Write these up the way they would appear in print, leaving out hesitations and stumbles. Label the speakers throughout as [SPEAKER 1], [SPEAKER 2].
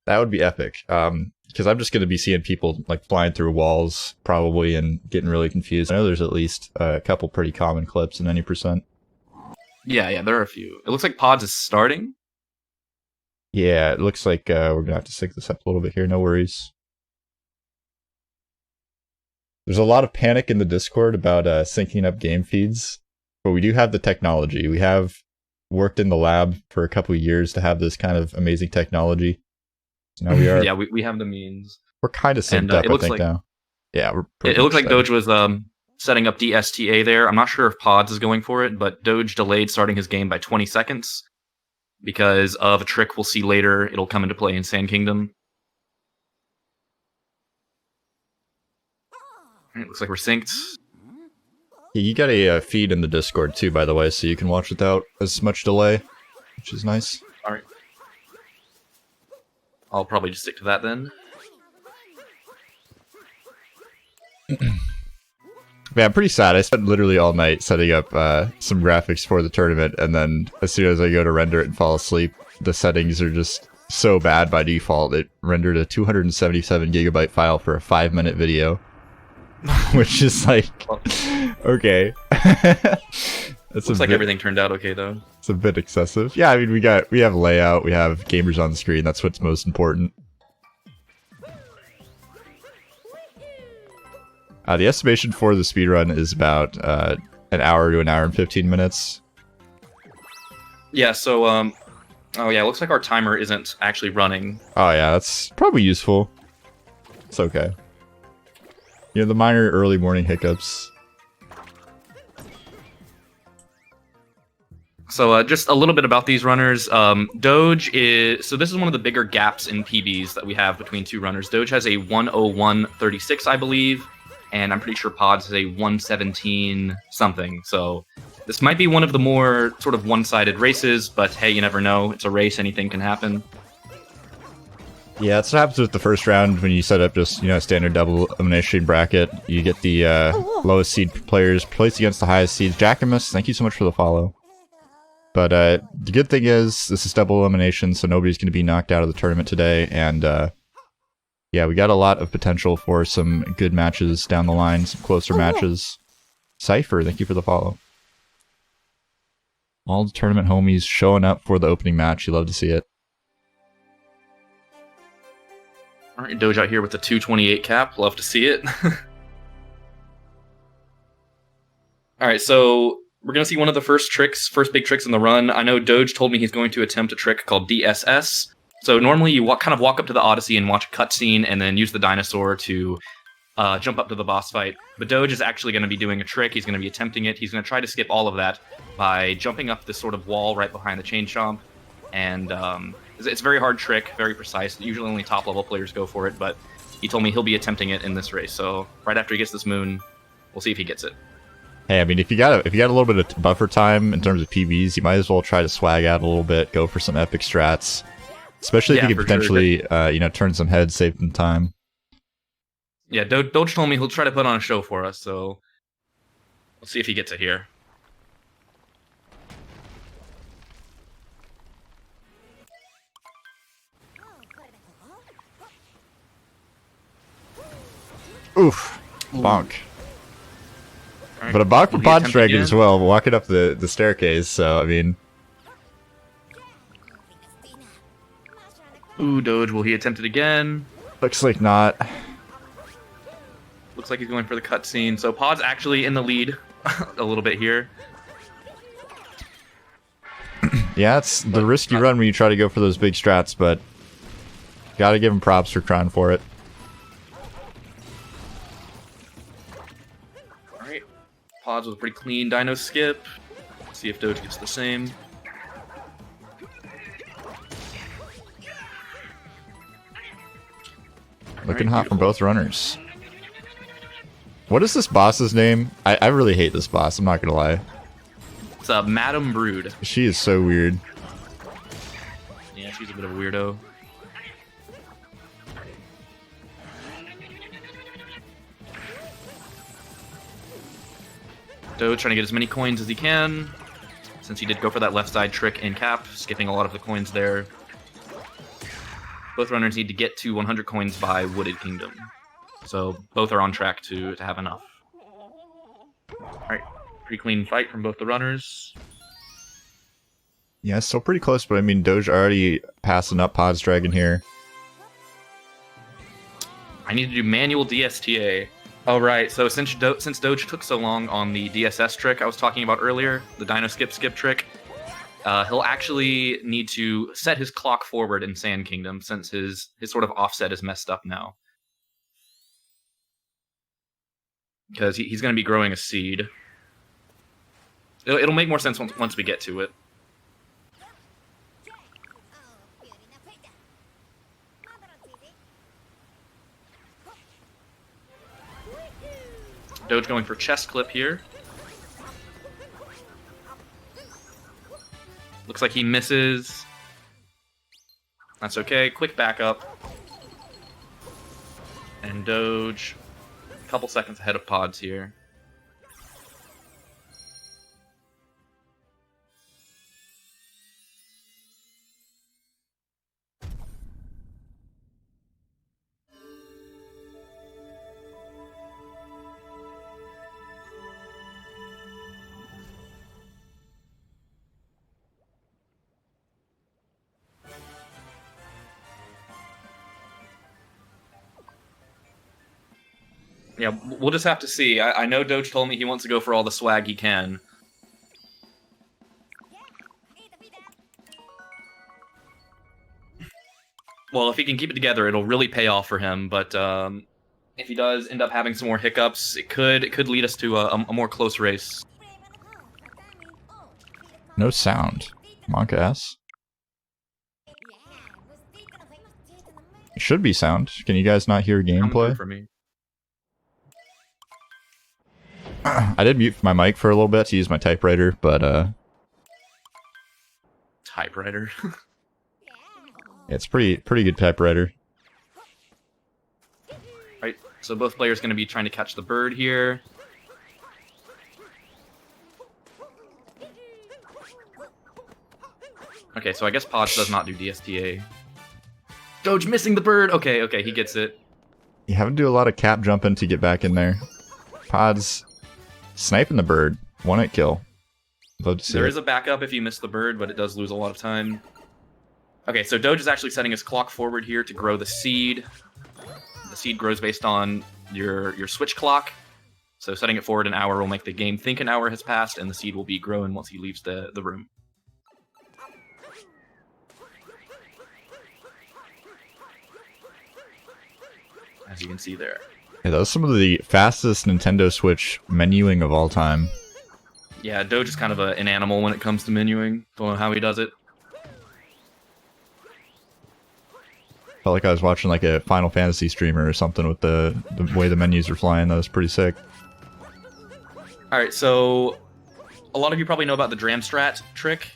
[SPEAKER 1] That would be epic. Because I'm just going to be seeing people like flying through walls probably and getting really confused. I know there's at least a couple pretty common clips in any percent.
[SPEAKER 2] Yeah, there are a few. It looks like Pods is starting.
[SPEAKER 1] Yeah, it looks like we're going to have to sync this up a little bit here. No worries. There's a lot of panic in the Discord about syncing up game feeds, but we do have the technology. We have worked in the lab for a couple of years to have this kind of amazing technology. So now we are.
[SPEAKER 2] Yeah, we have the means.
[SPEAKER 1] We're kind of synced up, I think, now. Yeah, we're
[SPEAKER 2] it looks like Doge was setting up DSTA there. I'm not sure if Pods is going for it, but Doge delayed starting his game by 20 seconds because of a trick we'll see later. It'll come into play in Sand Kingdom. It looks like we're synced.
[SPEAKER 1] Yeah, you got a feed in the Discord too, by the way, so you can watch without as much delay, which is nice.
[SPEAKER 2] All right. I'll probably just stick to that then.
[SPEAKER 1] Man, I'm pretty sad. I spent literally all night setting up some graphics for the tournament, and then as soon as I go to render it and fall asleep, the settings are just so bad by default. It rendered a 277 gigabyte file for a 5-minute video, which is like, okay.
[SPEAKER 2] Looks like everything turned out okay though.
[SPEAKER 1] It's a bit excessive. Yeah, I mean we have layout, we have gamers on the screen. That's what's most important. The estimation for the speedrun is about an hour to an hour and 15 minutes.
[SPEAKER 2] Yeah, so, oh yeah, it looks like our timer isn't actually running.
[SPEAKER 1] Oh yeah, that's probably useful. It's okay. You know, the minor early morning hiccups.
[SPEAKER 2] So just a little bit about these runners. Doge is... So this is one of the bigger gaps in PBs that we have between two runners. Doge has a 101.36, I believe. And I'm pretty sure Pods has a 117 something. So this might be one of the more sort of one-sided races, but hey, you never know. It's a race, anything can happen.
[SPEAKER 1] Yeah, that's what happens with the first round when you set up just, you know, a standard double elimination bracket. You get the lowest seed players placed against the highest seeds. Jackamus, thank you so much for the follow. But the good thing is this is double elimination, so nobody's going to be knocked out of the tournament today, and yeah, we got a lot of potential for some good matches down the line, some closer matches. Cypher, thank you for the follow. All the tournament homies showing up for the opening match. You love to see it.
[SPEAKER 2] All right, Doge out here with the 228 cap. Love to see it. All right, so we're going to see one of the first big tricks in the run. I know Doge told me he's going to attempt a trick called DSS. So normally you kind of walk up to the Odyssey and watch a cutscene and then use the dinosaur to jump up to the boss fight. But Doge is actually going to be doing a trick. He's going to be attempting it. He's going to try to skip all of that by jumping up this sort of wall right behind the chain chomp. And it's a very hard trick, very precise. Usually only top-level players go for it, but he told me he'll be attempting it in this race. So right after he gets this moon, we'll see if he gets it.
[SPEAKER 1] Hey, I mean, if you got a little bit of buffer time in terms of PBs, you might as well try to swag out a little bit, go for some epic strats. Especially if you can potentially, you know, turn some heads, save some time.
[SPEAKER 2] Yeah, Doge told me he'll try to put on a show for us, so we'll see if he gets it here.
[SPEAKER 1] Oof. Bonk.
[SPEAKER 2] Right.
[SPEAKER 1] But a bonk for PodzDragon as well, walking up the staircase, so, I mean...
[SPEAKER 2] Ooh, Doge, will he attempt it again?
[SPEAKER 1] Looks like not.
[SPEAKER 2] Looks like he's going for the cutscene. So Pod's actually in the lead a little bit here.
[SPEAKER 1] Yeah, it's the risky run when you try to go for those big strats, but gotta give him props for trying for it.
[SPEAKER 2] Alright. Pods with a pretty clean dino skip. See if Doge gets the same.
[SPEAKER 1] Looking hot from both runners. What is this boss's name? I really hate this boss, I'm not gonna lie.
[SPEAKER 2] It's Madam Brood.
[SPEAKER 1] She is so weird.
[SPEAKER 2] Yeah, she's a bit of a weirdo. Doge trying to get as many coins as he can, since he did go for that left side trick in cap, skipping a lot of the coins there. Both runners need to get to 100 coins by Wooded Kingdom. So both are on track to have enough. Alright, pretty clean fight from both the runners.
[SPEAKER 1] Yeah, still pretty close, but I mean, Doge already passing up PodzDragon here.
[SPEAKER 2] I need to do manual DSTA. Oh, right. So since Doge took so long on the DSS trick I was talking about earlier, the Dino Skip trick, he'll actually need to set his clock forward in Sand Kingdom since his sort of offset is messed up now. Because he's going to be growing a seed. It'll make more sense once we get to it. Doge going for chest clip here. Looks like he misses. That's okay. Quick backup. And Doge, a couple seconds ahead of Pods here. Yeah, we'll just have to see. I know Doge told me he wants to go for all the swag he can. Well, if he can keep it together, it'll really pay off for him. But if he does end up having some more hiccups, it could lead us to a more close race.
[SPEAKER 1] No sound. Monka S. It should be sound. Can you guys not hear gameplay?
[SPEAKER 2] For me.
[SPEAKER 1] I did mute my mic for a little bit to use my typewriter, but
[SPEAKER 2] Typewriter.
[SPEAKER 1] it's pretty good typewriter.
[SPEAKER 2] Right, so both players going to be trying to catch the bird here. Okay, so I guess Pods does not do DSTA. Doge missing the bird! Okay, he gets it.
[SPEAKER 1] You have to do a lot of cap jumping to get back in there. Pods sniping the bird. 1-hit kill. Love to see
[SPEAKER 2] There
[SPEAKER 1] it.
[SPEAKER 2] is a backup if you miss the bird, but it does lose a lot of time. Okay, so Doge is actually setting his clock forward here to grow the seed. The seed grows based on your switch clock. So setting it forward an hour will make the game think an hour has passed, and the seed will be growing once he leaves the room. As you can see there.
[SPEAKER 1] Yeah, that was some of the fastest Nintendo Switch menuing of all time.
[SPEAKER 2] Yeah, Doge is kind of an animal when it comes to menuing. Don't know how he does it.
[SPEAKER 1] Felt like I was watching like a Final Fantasy streamer or something with the way the menus were flying. That was pretty sick.
[SPEAKER 2] Alright, so a lot of you probably know about the Dram Strat trick,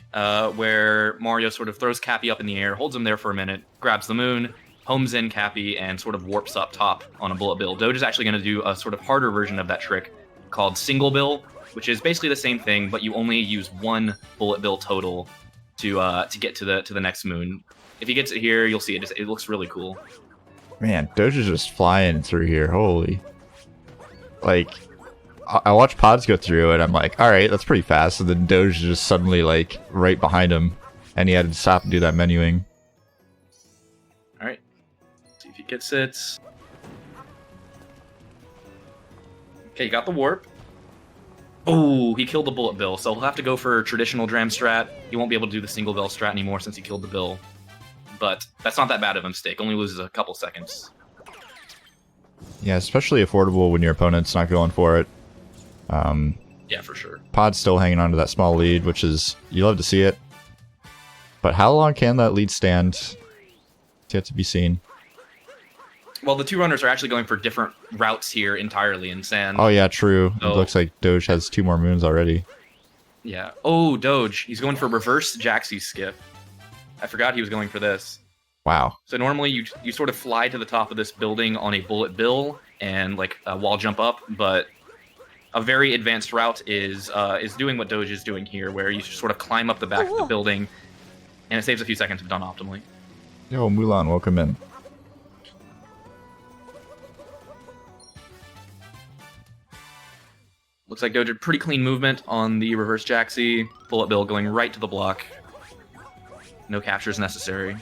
[SPEAKER 2] where Mario sort of throws Cappy up in the air, holds him there for a minute, grabs the moon, homes in Cappy, and sort of warps up top on a bullet bill. Doge is actually going to do a sort of harder version of that trick called single bill, which is basically the same thing, but you only use one bullet bill total to get to the next moon. If he gets it here, you'll see it. It looks really cool.
[SPEAKER 1] Man, Doge is just flying through here. Holy. Like, I watched Pods go through it. I'm like, alright, that's pretty fast. And then Doge is just suddenly like right behind him. And he had to stop and do that menuing.
[SPEAKER 2] Alright. See if he gets it. Okay, you got the warp. Oh, he killed the bullet bill, so he'll have to go for traditional Dram Strat. He won't be able to do the single bill strat anymore since he killed the bill. But that's not that bad of a mistake. Only loses a couple seconds.
[SPEAKER 1] Yeah, especially affordable when your opponent's not going for it.
[SPEAKER 2] Yeah, for sure.
[SPEAKER 1] Pod's still hanging on to that small lead, which is, you love to see it. But how long can that lead stand? It's yet to be seen.
[SPEAKER 2] Well, the two runners are actually going for different routes here entirely in Sand.
[SPEAKER 1] Oh yeah, true.
[SPEAKER 2] So,
[SPEAKER 1] it looks like Doge has 2 more moons already.
[SPEAKER 2] Yeah. Oh, Doge. He's going for reverse Jaxie skip. I forgot he was going for this.
[SPEAKER 1] Wow.
[SPEAKER 2] So normally you sort of fly to the top of this building on a bullet bill and like wall jump up, but a very advanced route is doing what Doge is doing here, where you sort of climb up the back of the building, and it saves a few seconds if done optimally.
[SPEAKER 1] Yo, Mulan, welcome in.
[SPEAKER 2] Looks like Doge did pretty clean movement on the reverse Jaxi. Bullet Bill going right to the block. No captures necessary.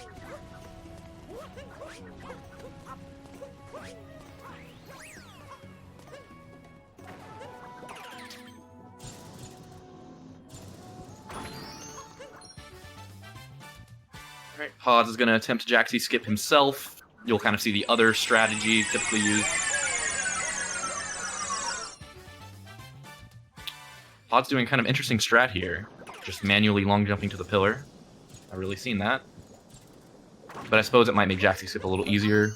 [SPEAKER 2] Alright, Pods is going to attempt Jaxi skip himself. You'll kind of see the other strategy typically used. Pod's doing kind of interesting strat here. Just manually long jumping to the pillar. I've really seen that. But I suppose it might make Jaxi skip a little easier.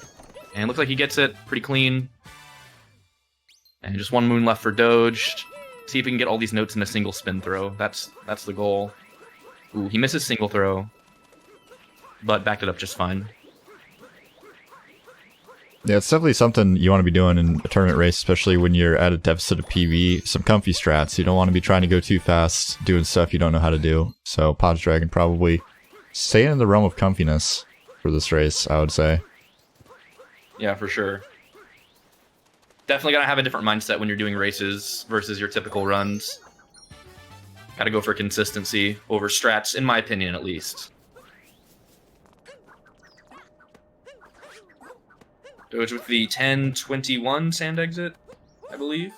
[SPEAKER 2] And it looks like he gets it pretty clean. And just one moon left for Doge. See if we can get all these notes in a single spin throw. That's the goal. Ooh, he misses single throw. But backed it up just fine.
[SPEAKER 1] Yeah, it's definitely something you want to be doing in a tournament race, especially when you're at a deficit of PV. Some comfy strats. You don't want to be trying to go too fast, doing stuff you don't know how to do. So PodzDragon probably staying in the realm of comfiness for this race, I would say.
[SPEAKER 2] Yeah, for sure. Definitely gotta have a different mindset when you're doing races versus your typical runs. Gotta go for consistency over strats, in my opinion, at least. Doge with the 10-21 sand exit, I believe.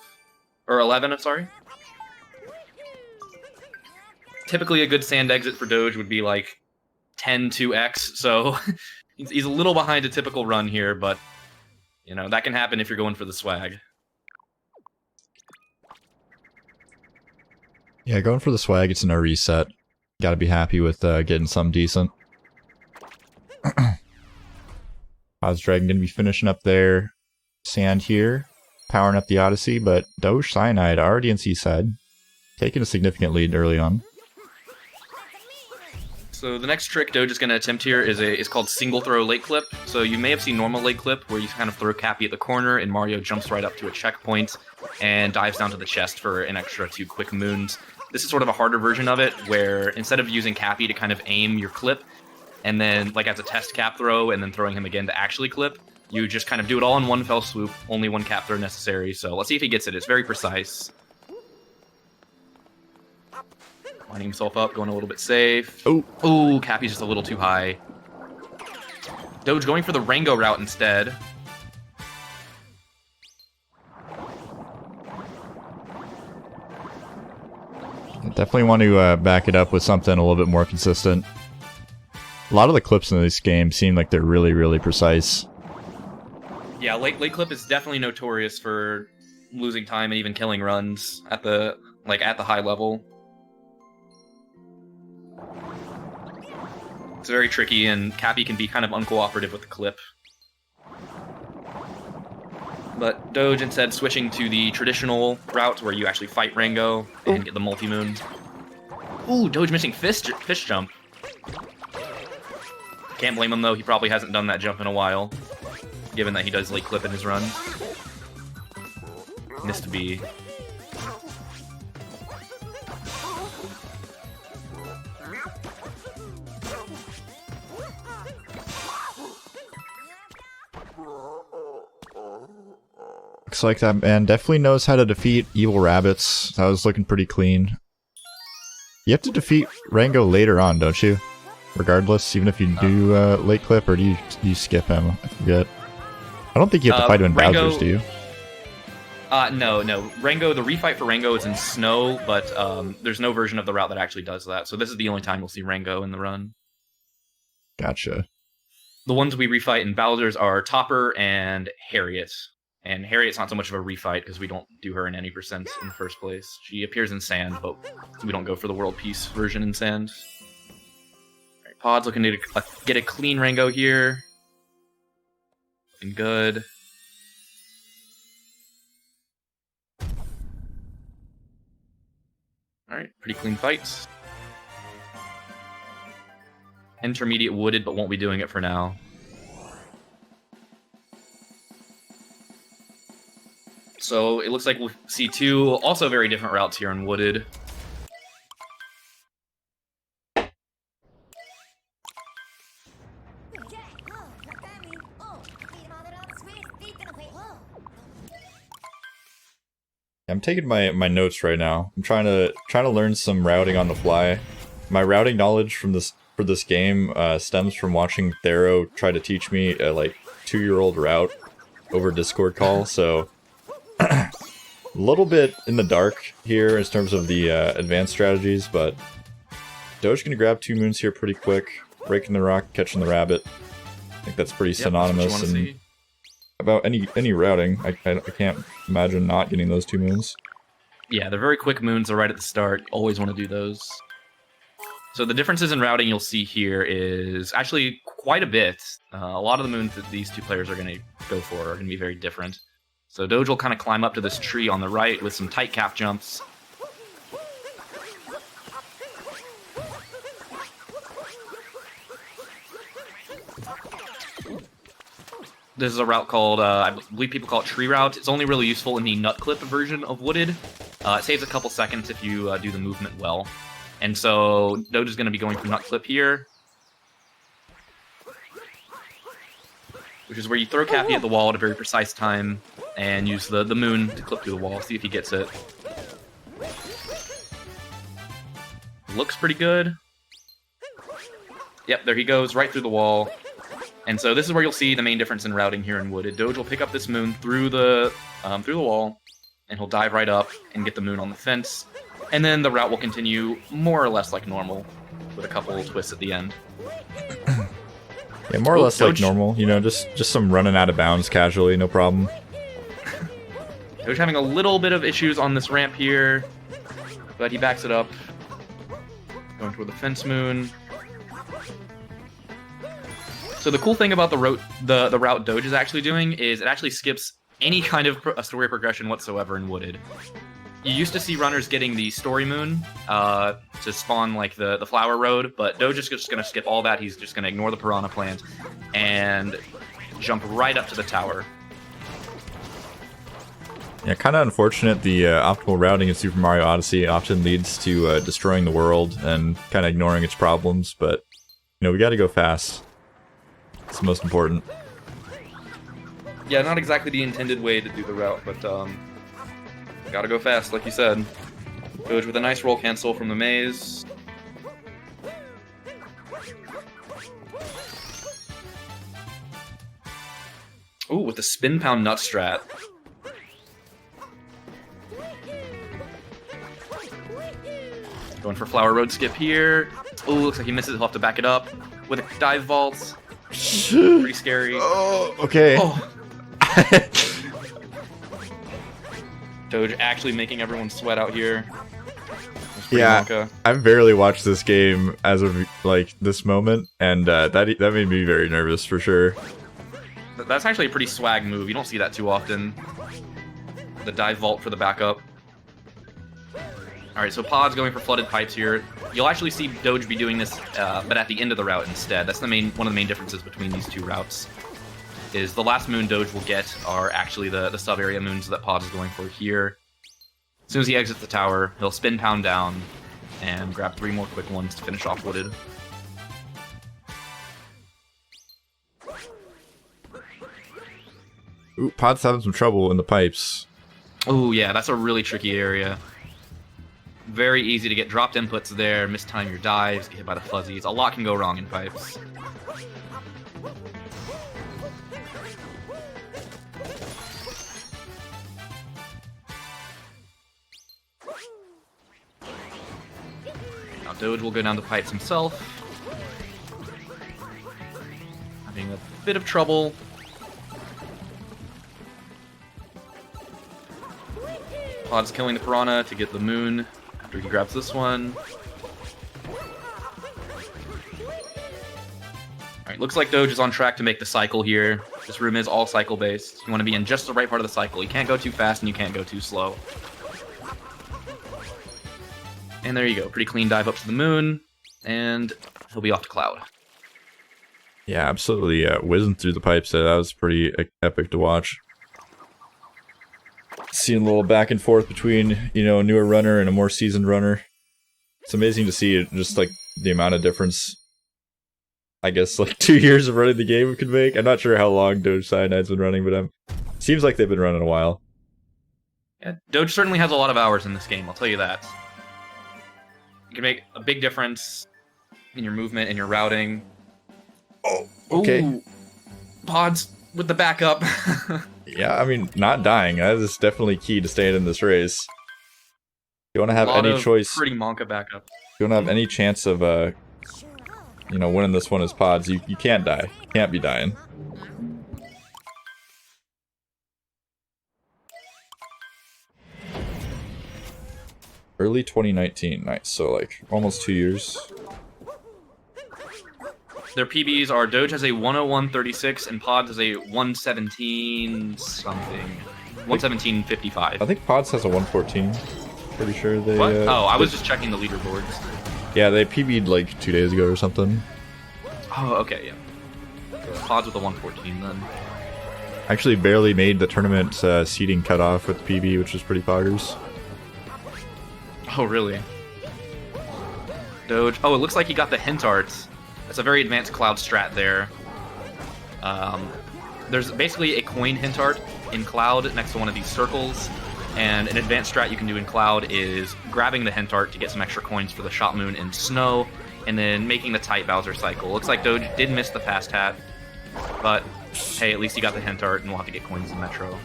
[SPEAKER 2] Or 11, I'm sorry. Typically a good sand exit for Doge would be like 10-2x, so he's a little behind a typical run here, but you know, that can happen if you're going for the swag.
[SPEAKER 1] Yeah, going for the swag, it's no reset. Gotta be happy with getting something decent. PodzDragon gonna be finishing up their sand here, powering up the Odyssey, but Dogecyanide already in Seaside, taking a significant lead early on.
[SPEAKER 2] So the next trick Doge is going to attempt here is called single throw late clip. So you may have seen normal late clip where you kind of throw Cappy at the corner and Mario jumps right up to a checkpoint and dives down to the chest for an extra 2 quick moons. This is sort of a harder version of it where instead of using Cappy to kind of aim your clip and then like as a test cap throw and then throwing him again to actually clip, you just kind of do it all in one fell swoop, only one cap throw necessary. So let's see if he gets it. It's very precise. Lining himself up, going a little bit safe. Ooh, Cappy's just a little too high. Doge going for the Rango route instead.
[SPEAKER 1] Definitely want to back it up with something a little bit more consistent. A lot of the clips in this game seem like they're really, really precise.
[SPEAKER 2] Yeah, late clip is definitely notorious for losing time and even killing runs at the high level. It's very tricky, and Cappy can be kind of uncooperative with the clip. But Doge instead switching to the traditional route where you actually fight Rango and get the multi-moon. Ooh, Doge missing fish jump. Can't blame him though, he probably hasn't done that jump in a while, given that he does late clip in his run. Missed a B.
[SPEAKER 1] Looks like that man definitely knows how to defeat evil rabbits. That was looking pretty clean. You have to defeat Rango later on, don't you? Regardless, even if you do late clip, or do you skip him? I forget. I don't think you have to fight him in
[SPEAKER 2] Rango,
[SPEAKER 1] Bowser's, do you?
[SPEAKER 2] No. Rango, the refight for Rango is in snow, but there's no version of the route that actually does that. So this is the only time you'll see Rango in the run.
[SPEAKER 1] Gotcha.
[SPEAKER 2] The ones we refight in Bowser's are Topper and Harriet. And Harriet's not so much of a refight because we don't do her in any percent in the first place. She appears in sand, but we don't go for the world peace version in sand. Alright, Pod's looking to get a clean Rango here. Looking good. Alright, pretty clean fights. Intermediate wooded, but won't be doing it for now. So it looks like we'll see 2 also very different routes here in wooded.
[SPEAKER 1] I'm taking my notes right now. I'm trying to learn some routing on the fly. My routing knowledge from this game stems from watching Thero try to teach me a like 2-year-old route over Discord call. So a little bit in the dark here in terms of the advanced strategies, but Doge gonna grab 2 moons here pretty quick, breaking the rock, catching the rabbit. I think that's pretty synonymous. And about any routing, I can't imagine not getting those 2 moons.
[SPEAKER 2] Yeah, they're very quick moons. They're right at the start. Always want to do those. So the differences in routing you'll see here is actually quite a bit. A lot of the moons that these two players are going to go for are going to be very different. So Doge will kind of climb up to this tree on the right with some tight cap jumps. This is a route called, I believe people call it Tree Route. It's only really useful in the nut clip version of Wooded. It saves a couple seconds if you do the movement well. And so Doge is going to be going for nut clip here, which is where you throw Cappy at the wall at a very precise time and use the moon to clip through the wall, see if he gets it. Looks pretty good. Yep, there he goes, right through the wall. And so this is where you'll see the main difference in routing here in Wooded. Doge will pick up this moon through the wall, and he'll dive right up and get the moon on the fence. And then the route will continue more or less like normal, with a couple of twists at the end.
[SPEAKER 1] Yeah, more or less Doge, like normal. You know, just some running out of bounds casually, no problem.
[SPEAKER 2] Doge having a little bit of issues on this ramp here, but he backs it up. Going toward the fence moon. So the cool thing about the route Doge is actually doing is it actually skips any kind of story progression whatsoever in Wooded. You used to see runners getting the story moon to spawn like the flower road, but Doge is just going to skip all that. He's just going to ignore the piranha plant and jump right up to the tower.
[SPEAKER 1] Yeah, kind of unfortunate. The optimal routing in Super Mario Odyssey often leads to destroying the world and kind of ignoring its problems, but you know, we got to go fast. It's the most important.
[SPEAKER 2] Yeah, not exactly the intended way to do the route, but gotta go fast, like you said. Doge with a nice roll cancel from the maze. Ooh, with the spin pound nut strat. Going for flower road skip here. Ooh, looks like he misses. He'll have to back it up with a dive vault. Pretty scary.
[SPEAKER 1] Oh, okay.
[SPEAKER 2] Oh. Doge actually making everyone sweat out here.
[SPEAKER 1] Yeah,
[SPEAKER 2] wonka.
[SPEAKER 1] I've barely watched this game as of like this moment, and that made me very nervous for sure.
[SPEAKER 2] That's actually a pretty swag move. You don't see that too often. The dive vault for the backup. All right, so Pod's going for flooded pipes here. You'll actually see Doge be doing this, but at the end of the route instead. That's one of the main differences between these two routes. Is the last moon Doge will get are actually the sub-area moons that Pod is going for here. As soon as he exits the tower, he'll spin pound down and grab 3 more quick ones to finish off Wooded.
[SPEAKER 1] Ooh, Pod's having some trouble in the pipes.
[SPEAKER 2] Oh yeah, that's a really tricky area. Very easy to get dropped inputs there, mistime your dives, get hit by the fuzzies. A lot can go wrong in pipes. Now Doge will go down the pipes himself. Having a bit of trouble. Pod's killing the piranha to get the moon after he grabs this one. Alright, looks like Doge is on track to make the cycle here. This room is all cycle based. You want to be in just the right part of the cycle. You can't go too fast and you can't go too slow. And there you go. Pretty clean dive up to the moon. And he'll be off to Cloud.
[SPEAKER 1] Yeah, absolutely whizzing through the pipes there. That was pretty epic to watch. Seeing a little back and forth between, you know, a newer runner and a more seasoned runner. It's amazing to see just like the amount of difference, I guess, like 2 years of running the game could make. I'm not sure how long Dogecyanide been running, but seems like they've been running a while.
[SPEAKER 2] Yeah, Doge certainly has a lot of hours in this game, I'll tell you that. You can make a big difference in your movement and your routing.
[SPEAKER 1] Oh, okay.
[SPEAKER 2] Ooh, Pods with the backup.
[SPEAKER 1] Yeah, I mean, not dying. That is definitely key to staying in this race. You want to have any choice.
[SPEAKER 2] Pretty Monka backup.
[SPEAKER 1] You don't have any chance of, you know, winning this one as Pods. You can't die. You can't be dying. Early 2019. Nice. So, like, almost 2 years.
[SPEAKER 2] Their PBs are Doge has a 101.36 and Pods has a 117 something. 117.55.
[SPEAKER 1] I think Pods has a 114. Pretty sure they.
[SPEAKER 2] What? Oh, I was just checking the leaderboards.
[SPEAKER 1] Yeah, they PB'd like 2 days ago or something.
[SPEAKER 2] Oh, okay, yeah. Pods with a 114 then.
[SPEAKER 1] Actually, barely made the tournament seeding cutoff with PB, which was pretty poggers.
[SPEAKER 2] Oh, really? Doge. Oh, it looks like he got the hint art. That's a very advanced cloud strat there. There's basically a coin hint art in cloud next to one of these circles, and an advanced strat you can do in cloud is grabbing the hint art to get some extra coins for the shot moon in snow, and then making the tight Bowser cycle. Looks like Doge did miss the fast hat, but hey, at least he got the hint art, and we'll have to get coins in Metro.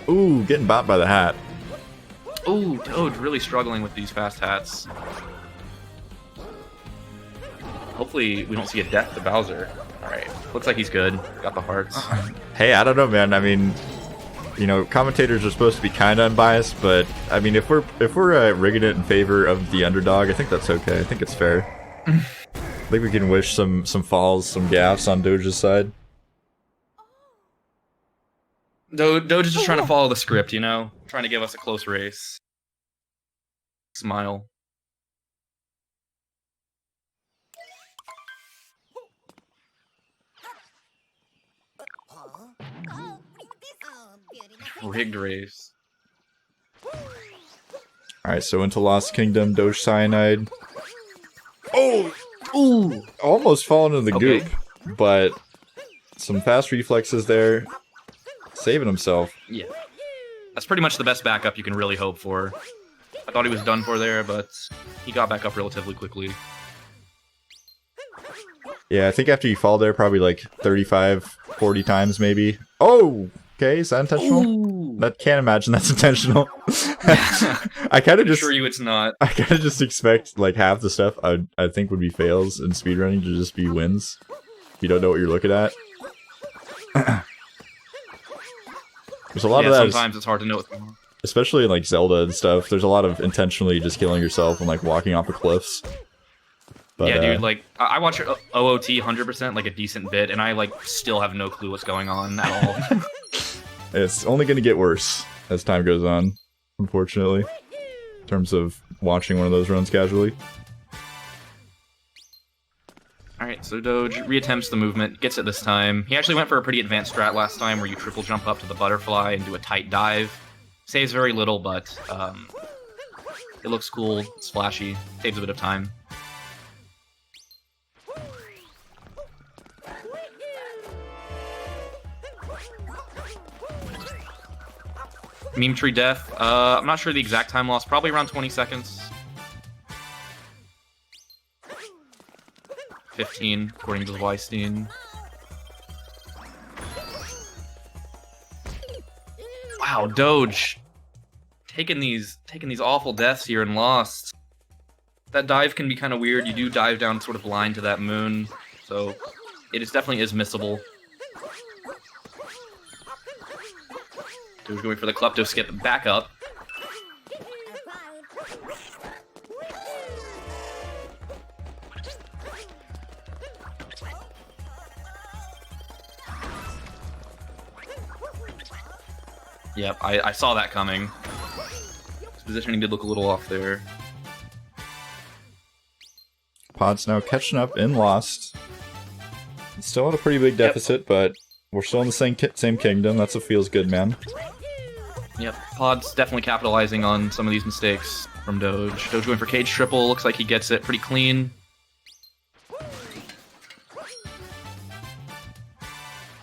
[SPEAKER 1] Ooh, getting bopped by the hat.
[SPEAKER 2] Ooh, Doge really struggling with these fast hats. Hopefully we don't see a death to Bowser. Alright, looks like he's good. Got the hearts.
[SPEAKER 1] Hey, I don't know, man. I mean, you know, commentators are supposed to be kind of unbiased, but I mean, if we're rigging it in favor of the underdog, I think that's okay. I think it's fair. I think we can wish some falls, some gaffes on Doge's side.
[SPEAKER 2] Doge is just trying to follow the script, you know? Trying to give us a close race. Smile. Rigged race.
[SPEAKER 1] Alright, so into Lost Kingdom, Dogecyanide. Oh! Ooh! Almost fallen into the goop, but some fast reflexes there. Saving himself.
[SPEAKER 2] Yeah. That's pretty much the best backup you can really hope for. I thought he was done for there, but he got back up relatively quickly.
[SPEAKER 1] Yeah, I think after you fall there probably like 35, 40 times maybe. Oh! Okay, is that intentional?
[SPEAKER 2] Ooh.
[SPEAKER 1] I can't imagine that's intentional. I kind of just
[SPEAKER 2] assure you it's not.
[SPEAKER 1] I kind of just expect like half the stuff I think would be fails in speedrunning to just be wins. If you don't know what you're looking at. There's a lot of that.
[SPEAKER 2] Sometimes it's hard to know what's going on.
[SPEAKER 1] Especially in like Zelda and stuff. There's a lot of intentionally just killing yourself and like walking off the cliffs. But,
[SPEAKER 2] yeah, dude, like, I watch OOT 100%, like, a decent bit, and I, like, still have no clue what's going on at all.
[SPEAKER 1] It's only going to get worse as time goes on, unfortunately, in terms of watching one of those runs casually.
[SPEAKER 2] Alright, so Doge reattempts the movement, gets it this time. He actually went for a pretty advanced strat last time, where you triple jump up to the butterfly and do a tight dive. Saves very little, but it looks cool, it's flashy, saves a bit of time. Meme tree death. I'm not sure the exact time loss. Probably around 20 seconds. 15, according to the Weinstein. Wow, Doge taking these awful deaths here and Lost. That dive can be kind of weird. You do dive down sort of blind to that moon, so it definitely is missable. Doge going for the Klepto skip back up. Yep, I saw that coming. His positioning did look a little off there.
[SPEAKER 1] Pod's now catching up in Lost. Still at a pretty big deficit, but we're still in the same kingdom. That's what feels good, man.
[SPEAKER 2] Yep, Pod's definitely capitalizing on some of these mistakes from Doge. Doge going for cage triple. Looks like he gets it pretty clean.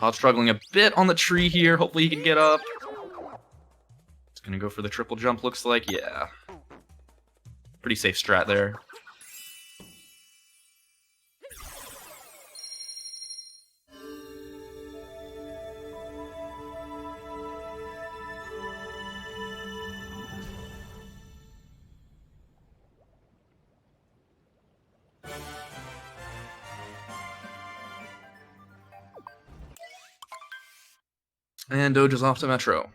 [SPEAKER 2] Pod struggling a bit on the tree here. Hopefully he can get up. It's gonna go for the triple jump, looks like. Yeah. Pretty safe strat there. And Doge is off to Metro.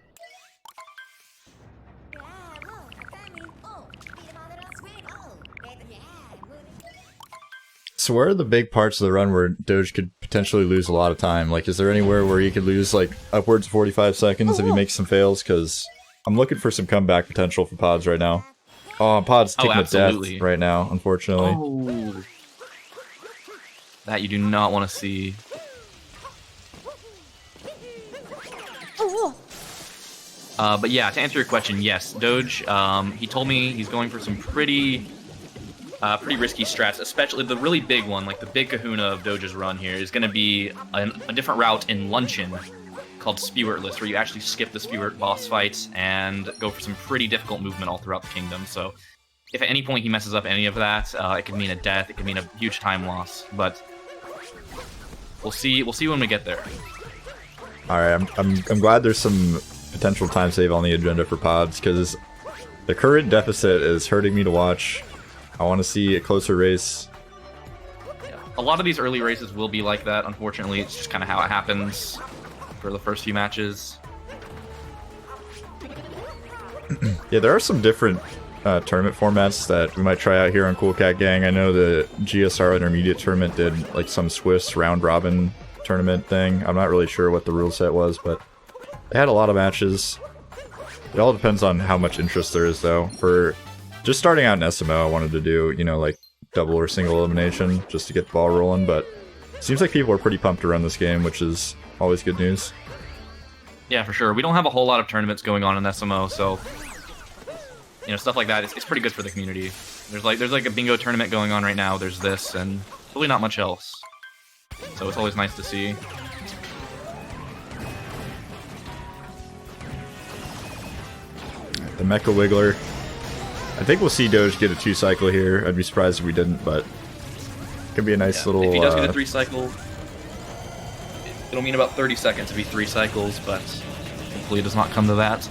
[SPEAKER 1] So where are the big parts of the run where Doge could potentially lose a lot of time? Like, is there anywhere where he could lose, like, upwards of 45 seconds if he makes some fails? Because I'm looking for some comeback potential for Pods right now. Oh, Pods taking a death right now, unfortunately.
[SPEAKER 2] Oh. That you do not want to see. But yeah, to answer your question, yes, Doge, he told me he's going for some pretty risky strats, especially the really big one, like the big kahuna of Doge's run here, is going to be a different route in Luncheon called Spewertless, where you actually skip the Spewert boss fights and go for some pretty difficult movement all throughout the kingdom. So if at any point he messes up any of that, it could mean a death, it could mean a huge time loss, but we'll see when we get there.
[SPEAKER 1] Alright, I'm glad there's some potential time save on the agenda for Pods, because the current deficit is hurting me to watch. I want to see a closer race.
[SPEAKER 2] Yeah. A lot of these early races will be like that, unfortunately. It's just kind of how it happens for the first few matches.
[SPEAKER 1] Yeah, there are some different tournament formats that we might try out here on Cool Cat Gang. I know the GSR Intermediate Tournament did like some Swiss round-robin tournament thing. I'm not really sure what the rule set was, but they had a lot of matches. It all depends on how much interest there is, though. For just starting out in SMO, I wanted to do, you know, like double or single elimination just to get the ball rolling, but it seems like people are pretty pumped to run this game, which is always good news.
[SPEAKER 2] Yeah, for sure. We don't have a whole lot of tournaments going on in SMO, so you know, stuff like that, it's pretty good for the community. There's like a bingo tournament going on right now, there's this, and really not much else. So it's always nice to see.
[SPEAKER 1] The Mecha Wiggler. I think we'll see Doge get a 2-cycle here. I'd be surprised if we didn't, but it could be a nice little...
[SPEAKER 2] If he does get a 3-cycle, it'll mean about 30 seconds if he 3 cycles, but hopefully it does not come to that.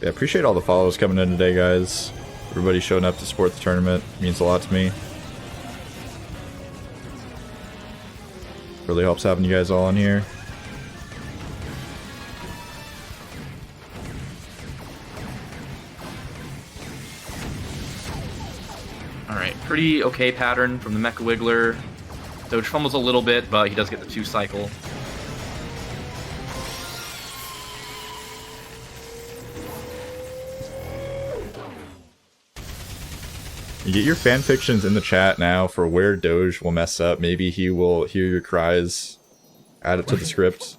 [SPEAKER 1] Yeah, appreciate all the follows coming in today, guys. Everybody showing up to support the tournament means a lot to me. Really helps having you guys all in here.
[SPEAKER 2] Alright, pretty okay pattern from the Mecha Wiggler. Doge fumbles a little bit, but he does get the 2-cycle.
[SPEAKER 1] You get your fanfictions in the chat now for where Doge will mess up. Maybe he will hear your cries, add it to the script.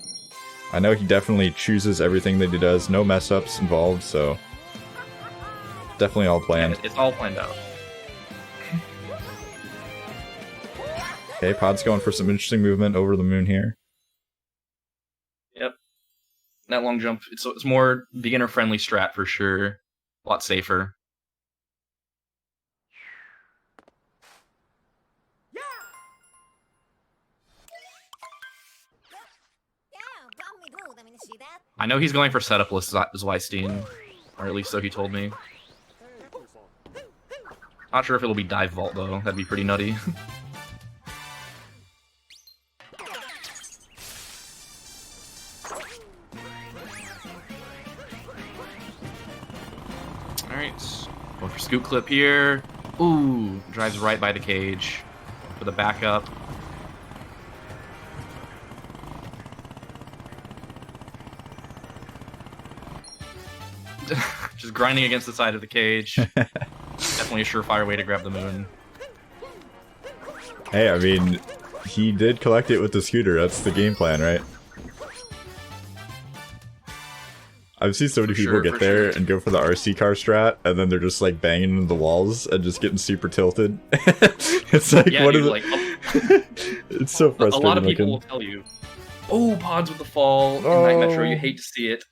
[SPEAKER 1] I know he definitely chooses everything that he does. No mess-ups involved, so... definitely all planned.
[SPEAKER 2] Yeah, it's all planned out.
[SPEAKER 1] Okay, Pod's going for some interesting movement over the moon here.
[SPEAKER 2] Yep. That long jump, it's more beginner-friendly strat for sure. A lot safer. I know he's going for setupless Zweistein, or at least so he told me. Not sure if it'll be dive vault though, that'd be pretty nutty. Alright, going for scoot clip here. Ooh, drives right by the cage for the backup. Just grinding against the side of the cage. Definitely a surefire way to grab the moon.
[SPEAKER 1] Hey, I mean, he did collect it with the scooter. That's the game plan, right? I've seen so many people get there and go for the RC car strat, and then they're just like banging into the walls and just getting super tilted. It's like,
[SPEAKER 2] yeah,
[SPEAKER 1] what
[SPEAKER 2] dude,
[SPEAKER 1] is
[SPEAKER 2] like,
[SPEAKER 1] it? It's so frustrating.
[SPEAKER 2] A lot of people
[SPEAKER 1] looking.
[SPEAKER 2] will tell you, oh, Pods with the fall in Night Metro, you hate to see it.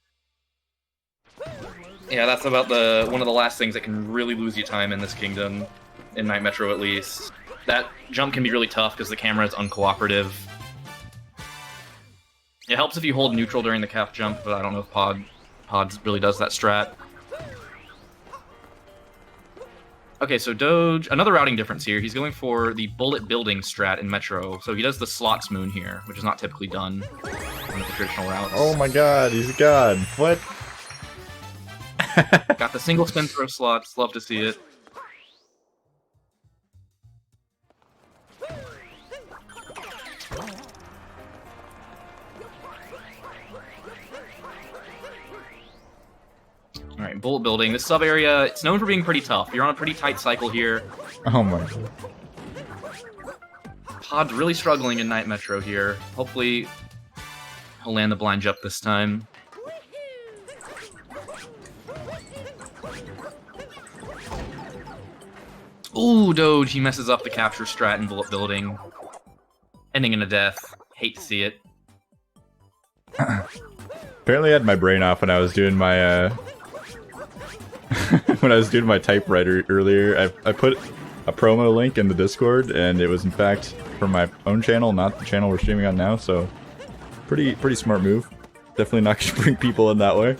[SPEAKER 2] Yeah, that's about one of the last things that can really lose you time in this kingdom, in Night Metro at least. That jump can be really tough because the camera is uncooperative. It helps if you hold neutral during the calf jump, but I don't know if Pods really does that strat. Okay, so Doge, another routing difference here. He's going for the bullet building strat in Metro, so he does the slots moon here, which is not typically done on the traditional routes.
[SPEAKER 1] Oh my god, he's a god. What?
[SPEAKER 2] Got the single spin throw slots, love to see it. Alright, bullet building. This sub area, it's known for being pretty tough. You're on a pretty tight cycle here.
[SPEAKER 1] Oh my god.
[SPEAKER 2] Pod's really struggling in Night Metro here. Hopefully, he'll land the blind jump this time. Ooh, Doge, he messes up the capture strat in bullet building. Ending in a death. Hate to see it.
[SPEAKER 1] Apparently I had my brain off when I was doing my, when I was doing my typewriter earlier. I put a promo link in the Discord, and it was in fact from my own channel, not the channel we're streaming on now, so pretty smart move. Definitely not gonna bring people in that way.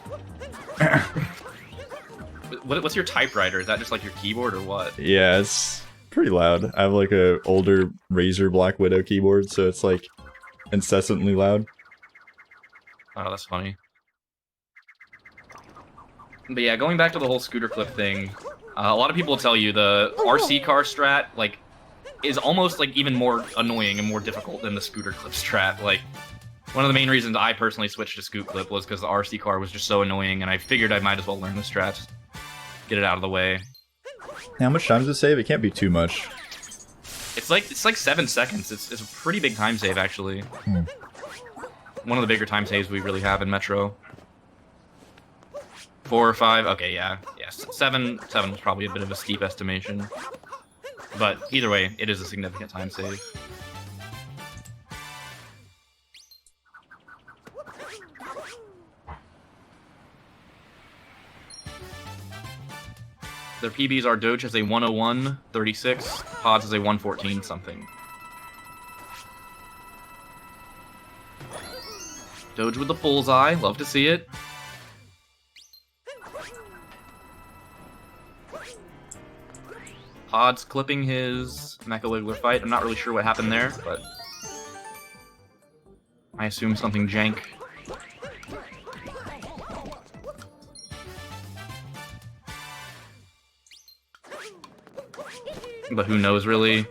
[SPEAKER 2] What's your typewriter? Is that just like your keyboard or what?
[SPEAKER 1] Yeah, it's pretty loud. I have like a older Razer Black Widow keyboard, so it's like incessantly loud.
[SPEAKER 2] Oh, that's funny. But yeah, going back to the whole scooter clip thing, a lot of people will tell you the RC car strat, like, is almost like even more annoying and more difficult than the scooter clip strat. Like, one of the main reasons I personally switched to scoot clip was because the RC car was just so annoying, and I figured I might as well learn the strat. Get it out of the way.
[SPEAKER 1] How much time does it save? It can't be too much.
[SPEAKER 2] It's like 7 seconds. It's a pretty big time save, actually. One of the bigger time saves we really have in Metro. 4 or 5. Okay, yeah. Yes. 7 was probably a bit of a steep estimation. But either way, it is a significant time save. Their PBs are Doge has a 101.36, Pods has a 114 something. Doge with the bullseye, love to see it. Pods clipping his Mecha Wiggler fight. I'm not really sure what happened there, but I assume something jank. But who knows, really?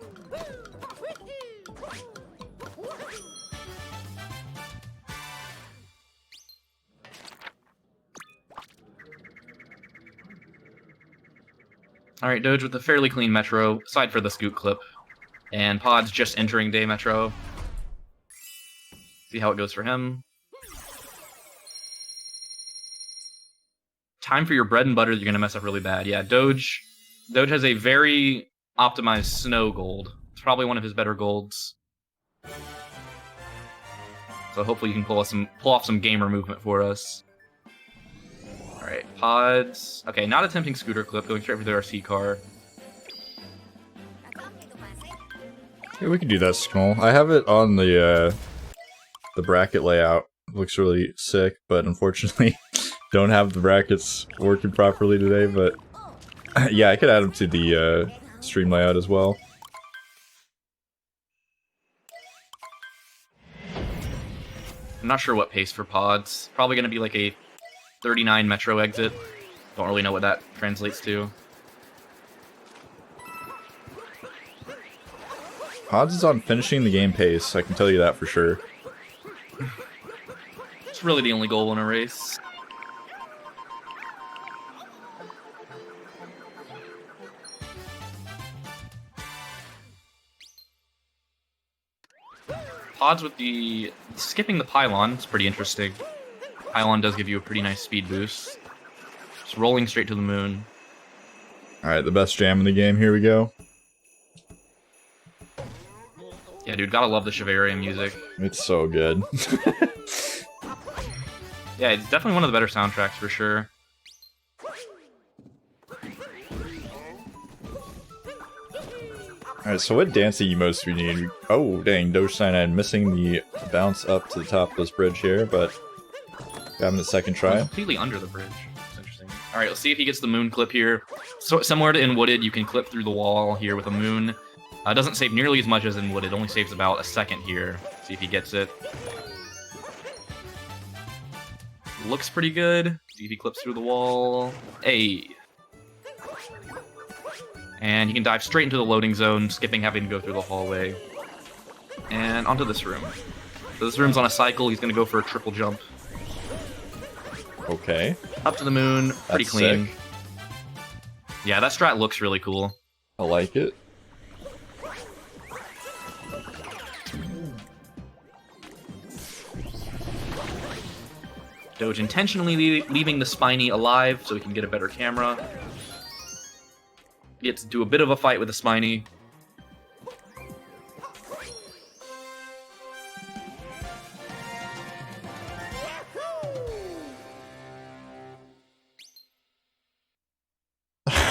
[SPEAKER 2] Alright, Doge with a fairly clean Metro, aside for the scoot clip. And Pod's just entering Day Metro. See how it goes for him. Time for your bread and butter, you're gonna mess up really bad. Yeah, Doge has a very optimized snow gold. It's probably one of his better golds. So hopefully you can pull off some gamer movement for us. Alright, Pods. Okay, not attempting scooter clip, going straight for the RC car.
[SPEAKER 1] Yeah, we can do that, Skull. I have it on the bracket layout. It looks really sick, but unfortunately don't have the brackets working properly today, but yeah, I could add them to the stream layout as well.
[SPEAKER 2] I'm not sure what pace for Pods. Probably going to be like a 39 Metro exit. Don't really know what that translates to.
[SPEAKER 1] Pods is on finishing the game pace, I can tell you that for sure.
[SPEAKER 2] It's really the only goal in a race. Pods with the skipping the pylon is pretty interesting. Pylon does give you a pretty nice speed boost. Just rolling straight to the moon.
[SPEAKER 1] Alright, the best jam in the game, here we go.
[SPEAKER 2] Yeah, dude, gotta love the Chivarium music.
[SPEAKER 1] It's so good.
[SPEAKER 2] Yeah, it's definitely one of the better soundtracks for sure.
[SPEAKER 1] Alright, so what dancing emotes we need? Oh, dang, Dogecyanide missing the bounce up to the top of this bridge here, but having the second try.
[SPEAKER 2] Completely under the bridge. That's interesting. Alright, let's see if he gets the moon clip here. So similar to in Wooded, you can clip through the wall here with a moon. Doesn't save nearly as much as in Wooded, only saves about a second here. See if he gets it. Looks pretty good. See if he clips through the wall. Hey. And he can dive straight into the loading zone, skipping having to go through the hallway. And onto this room. So this room's on a cycle, he's gonna go for a triple jump.
[SPEAKER 1] Okay.
[SPEAKER 2] Up to the moon, pretty
[SPEAKER 1] That's
[SPEAKER 2] clean.
[SPEAKER 1] sick.
[SPEAKER 2] Yeah, that strat looks really cool.
[SPEAKER 1] I like it.
[SPEAKER 2] Doge intentionally leaving the Spiny alive so he can get a better camera. Gets to do a bit of a fight with the Spiny.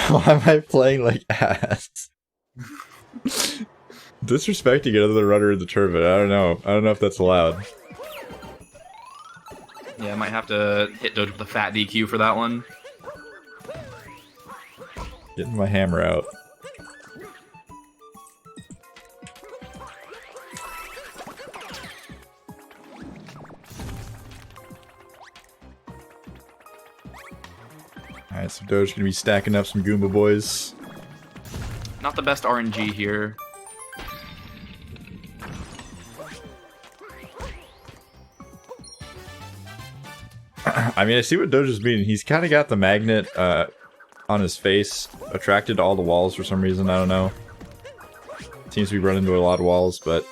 [SPEAKER 1] Why am I playing like ass? Disrespecting another runner in the tournament. I don't know. I don't know if that's allowed.
[SPEAKER 2] Yeah, I might have to hit Doge with a fat DQ for that one.
[SPEAKER 1] Getting my hammer out. Alright, so Doge's gonna be stacking up some Goomba boys.
[SPEAKER 2] Not the best RNG here.
[SPEAKER 1] I mean, I see what Doge is meaning. He's kind of got the magnet on his face, attracted to all the walls for some reason. I don't know. Seems to be running into a lot of walls, but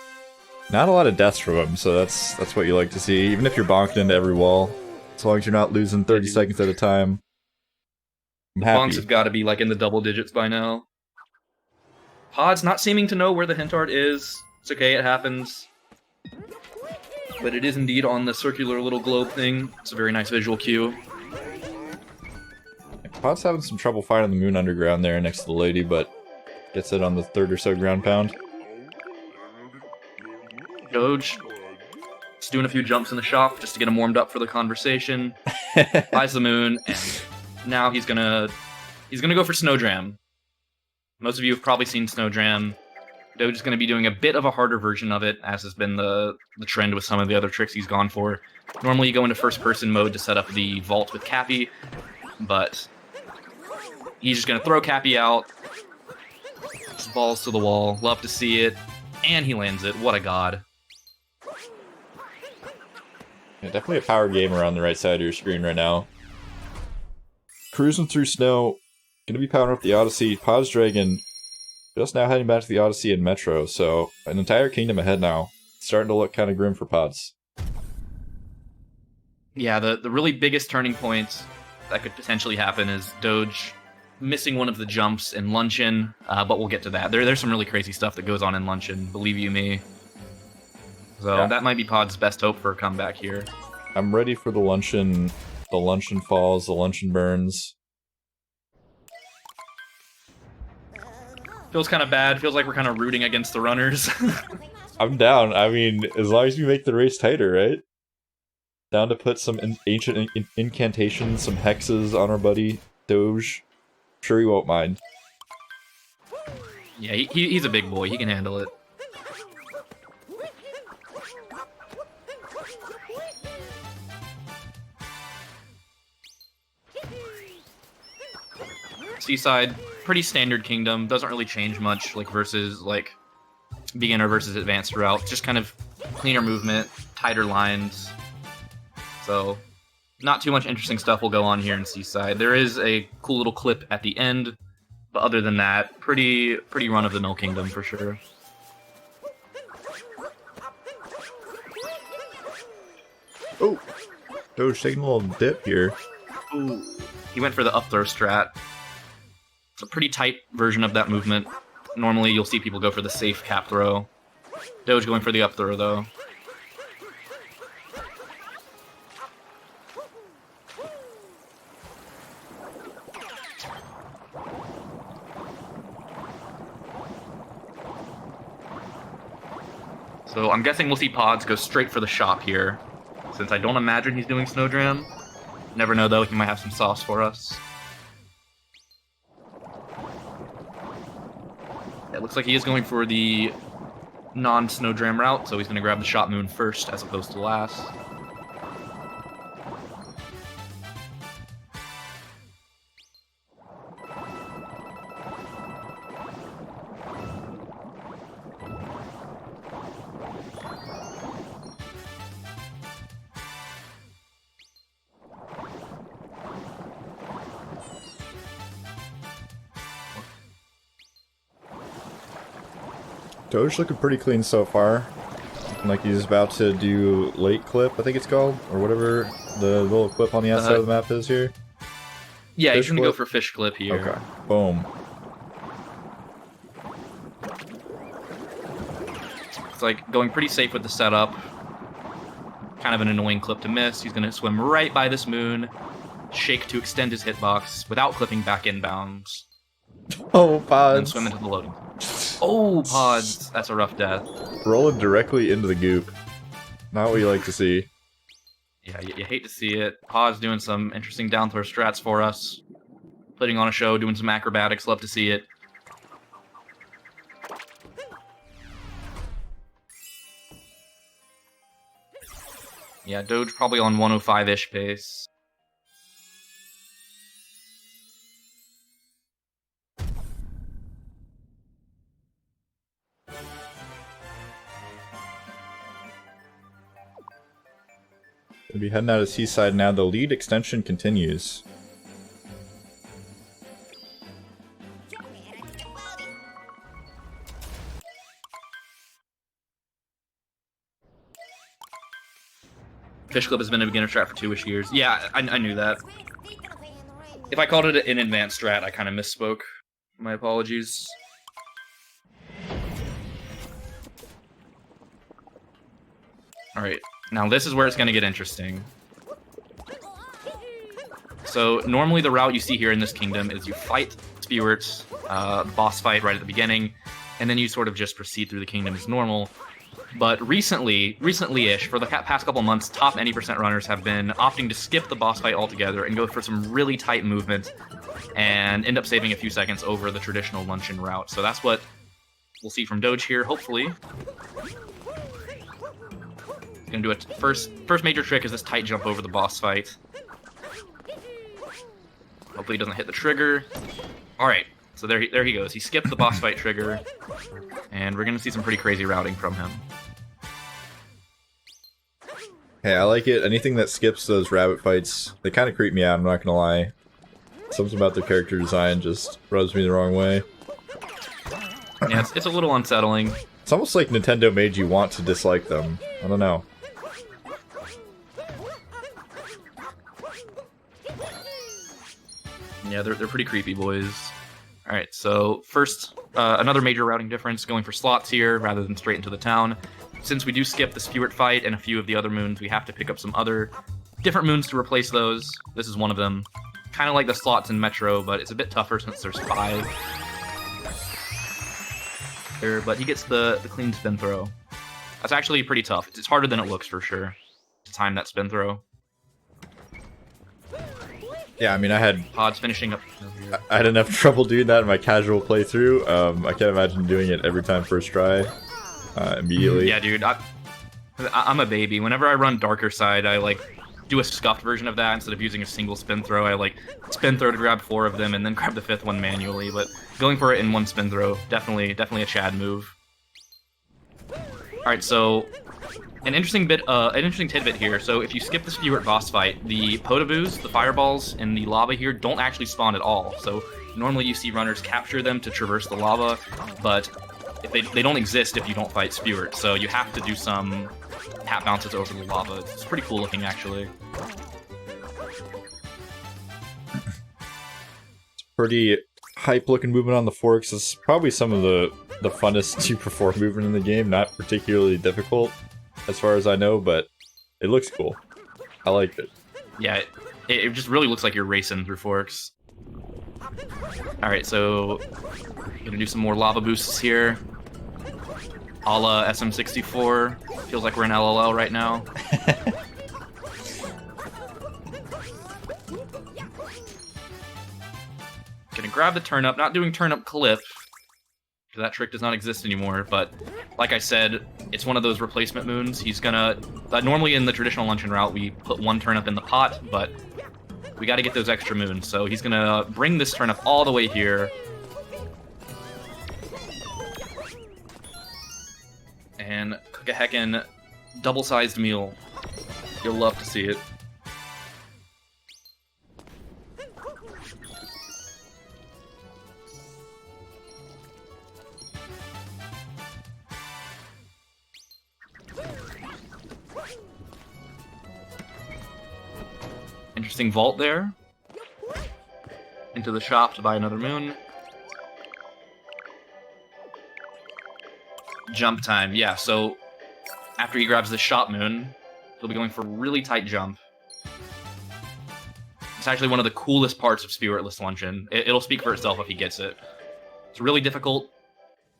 [SPEAKER 1] not a lot of deaths from him. So that's what you like to see. Even if you're bonking into every wall, as long as you're not losing 30 seconds at a time. I'm happy.
[SPEAKER 2] Bonks have got to be like in the double digits by now. Pod's not seeming to know where the hint art is. It's okay, it happens. But it is indeed on the circular little globe thing. It's a very nice visual cue.
[SPEAKER 1] Pod's having some trouble finding the moon underground there next to the lady, but gets it on the third or so ground pound.
[SPEAKER 2] Doge just doing a few jumps in the shop just to get him warmed up for the conversation. Buys the moon, and now he's gonna go for Snowdram. Most of you have probably seen Snowdram. Doge is going to be doing a bit of a harder version of it, as has been the trend with some of the other tricks he's gone for. Normally you go into first-person mode to set up the vault with Cappy, but he's just going to throw Cappy out. Just balls to the wall. Love to see it. And he lands it. What a god.
[SPEAKER 1] Yeah, definitely a power gamer on the right side of your screen right now. Cruising through snow. Gonna be powering up the Odyssey. PodzDragon just now heading back to the Odyssey and Metro, so an entire kingdom ahead now. It's starting to look kind of grim for Pods.
[SPEAKER 2] Yeah, the really biggest turning point that could potentially happen is Doge missing one of the jumps in Luncheon, but we'll get to that. There's some really crazy stuff that goes on in Luncheon, believe you me. So
[SPEAKER 1] yeah.
[SPEAKER 2] That might be Pod's best hope for a comeback here.
[SPEAKER 1] I'm ready for the Luncheon falls, the Luncheon burns.
[SPEAKER 2] Feels kind of bad. Feels like we're kind of rooting against the runners.
[SPEAKER 1] I'm down. I mean, as long as we make the race tighter, right? Down to put some ancient incantations, some hexes on our buddy Doge. Sure he won't mind.
[SPEAKER 2] Yeah, he's a big boy. He can handle it. Seaside, pretty standard kingdom. Doesn't really change much, like versus like beginner versus advanced route. Just kind of cleaner movement, tighter lines. So not too much interesting stuff will go on here in Seaside. There is a cool little clip at the end, but other than that, pretty run-of-the-mill kingdom for sure.
[SPEAKER 1] Oh! Doge taking a little dip here.
[SPEAKER 2] Ooh. He went for the up throw strat. It's a pretty tight version of that movement. Normally, you'll see people go for the safe cap throw. Doge going for the up throw, though. So I'm guessing we'll see Pods go straight for the shop here, since I don't imagine he's doing Snowdram. Never know, though, he might have some sauce for us. It looks like he is going for the non-Snowdram route, so he's going to grab the Shot Moon first as opposed to last.
[SPEAKER 1] Doge looking pretty clean so far. Looking like he's about to do late clip, I think it's called, or whatever the little clip on the outside of the map is here.
[SPEAKER 2] Yeah,
[SPEAKER 1] Fish
[SPEAKER 2] he's going to
[SPEAKER 1] clip?
[SPEAKER 2] go for Fish Clip here.
[SPEAKER 1] Okay, boom.
[SPEAKER 2] It's like going pretty safe with the setup. Kind of an annoying clip to miss. He's going to swim right by this moon, shake to extend his hitbox without clipping back inbounds,
[SPEAKER 1] Oh,
[SPEAKER 2] and
[SPEAKER 1] Pods.
[SPEAKER 2] then swim into the loading. Oh, Pods. That's a rough death.
[SPEAKER 1] Rolling directly into the goop. Not what you like to see.
[SPEAKER 2] Yeah, you hate to see it. Pods doing some interesting down throw strats for us. Putting on a show, doing some acrobatics. Love to see it. Yeah, Doge probably on 105-ish pace.
[SPEAKER 1] We'll be heading out of Seaside now. The lead extension continues.
[SPEAKER 2] Fish Clip has been a beginner strat for 2-ish years. Yeah, I knew that. If I called it an advanced strat, I kind of misspoke. My apologies. Alright, now this is where it's going to get interesting. So, normally the route you see here in this kingdom is you fight Spewart, boss fight right at the beginning, and then you sort of just proceed through the kingdom as normal. But recently-ish, for the past couple months, top any percent runners have been opting to skip the boss fight altogether and go for some really tight movement and end up saving a few seconds over the traditional luncheon route. So that's what we'll see from Doge here, hopefully. He's gonna do it. First major trick is this tight jump over the boss fight. Hopefully he doesn't hit the trigger. Alright, so there he goes. He skipped the boss fight trigger, and we're gonna see some pretty crazy routing from him.
[SPEAKER 1] Hey, I like it. Anything that skips those rabbit fights, they kind of creep me out, I'm not gonna lie. Something about their character design just rubs me the wrong way.
[SPEAKER 2] Yeah, it's a little unsettling.
[SPEAKER 1] It's almost like Nintendo made you want to dislike them. I don't know.
[SPEAKER 2] Yeah, they're pretty creepy boys. Alright, so first, another major routing difference, going for slots here rather than straight into the town. Since we do skip the Spewart fight and a few of the other moons, we have to pick up some other different moons to replace those. This is one of them. Kind of like the slots in Metro, but it's a bit tougher since there's 5. There, but he gets the clean spin throw. That's actually pretty tough. It's harder than it looks for sure to time that spin throw.
[SPEAKER 1] Yeah, I mean, I had
[SPEAKER 2] Pods finishing up.
[SPEAKER 1] enough trouble doing that in my casual playthrough. I can't imagine doing it every time first try. Immediately.
[SPEAKER 2] Yeah, dude. I'm a baby. Whenever I run Darker Side, I like do a scuffed version of that instead of using a single spin throw. I like spin throw to grab 4 of them and then grab the 5th one manually. But going for it in one spin throw, definitely a Chad move. All right, so an interesting tidbit here. So if you skip the Spewart boss fight, the Potaboos, the fireballs in the lava here, don't actually spawn at all. So normally you see runners capture them to traverse the lava, but if they don't exist if you don't fight Spewart. So you have to do some tap bounces over the lava. It's pretty cool looking, actually.
[SPEAKER 1] Pretty hype-looking movement on the forks. It's probably some of the funnest to perform movement in the game. Not particularly difficult, as far as I know, but it looks cool. I like it.
[SPEAKER 2] Yeah, it just really looks like you're racing through forks. Alright, so gonna do some more lava boosts here. A la SM64. Feels like we're in LLL right now. Gonna grab the turnip, not doing turnip clip, because that trick does not exist anymore, but like I said, it's one of those replacement moons. He's gonna... normally in the traditional luncheon route, we put one turnip in the pot, but we gotta get those extra moons, so he's gonna bring this turnip all the way here. And cook a heckin' double-sized meal. You'll love to see it. Interesting vault there. Into the shop to buy another moon. Jump time, yeah, so after he grabs the shop moon, he'll be going for a really tight jump. It's actually one of the coolest parts of Spiritless Luncheon. It'll speak for itself if he gets it. It's really difficult.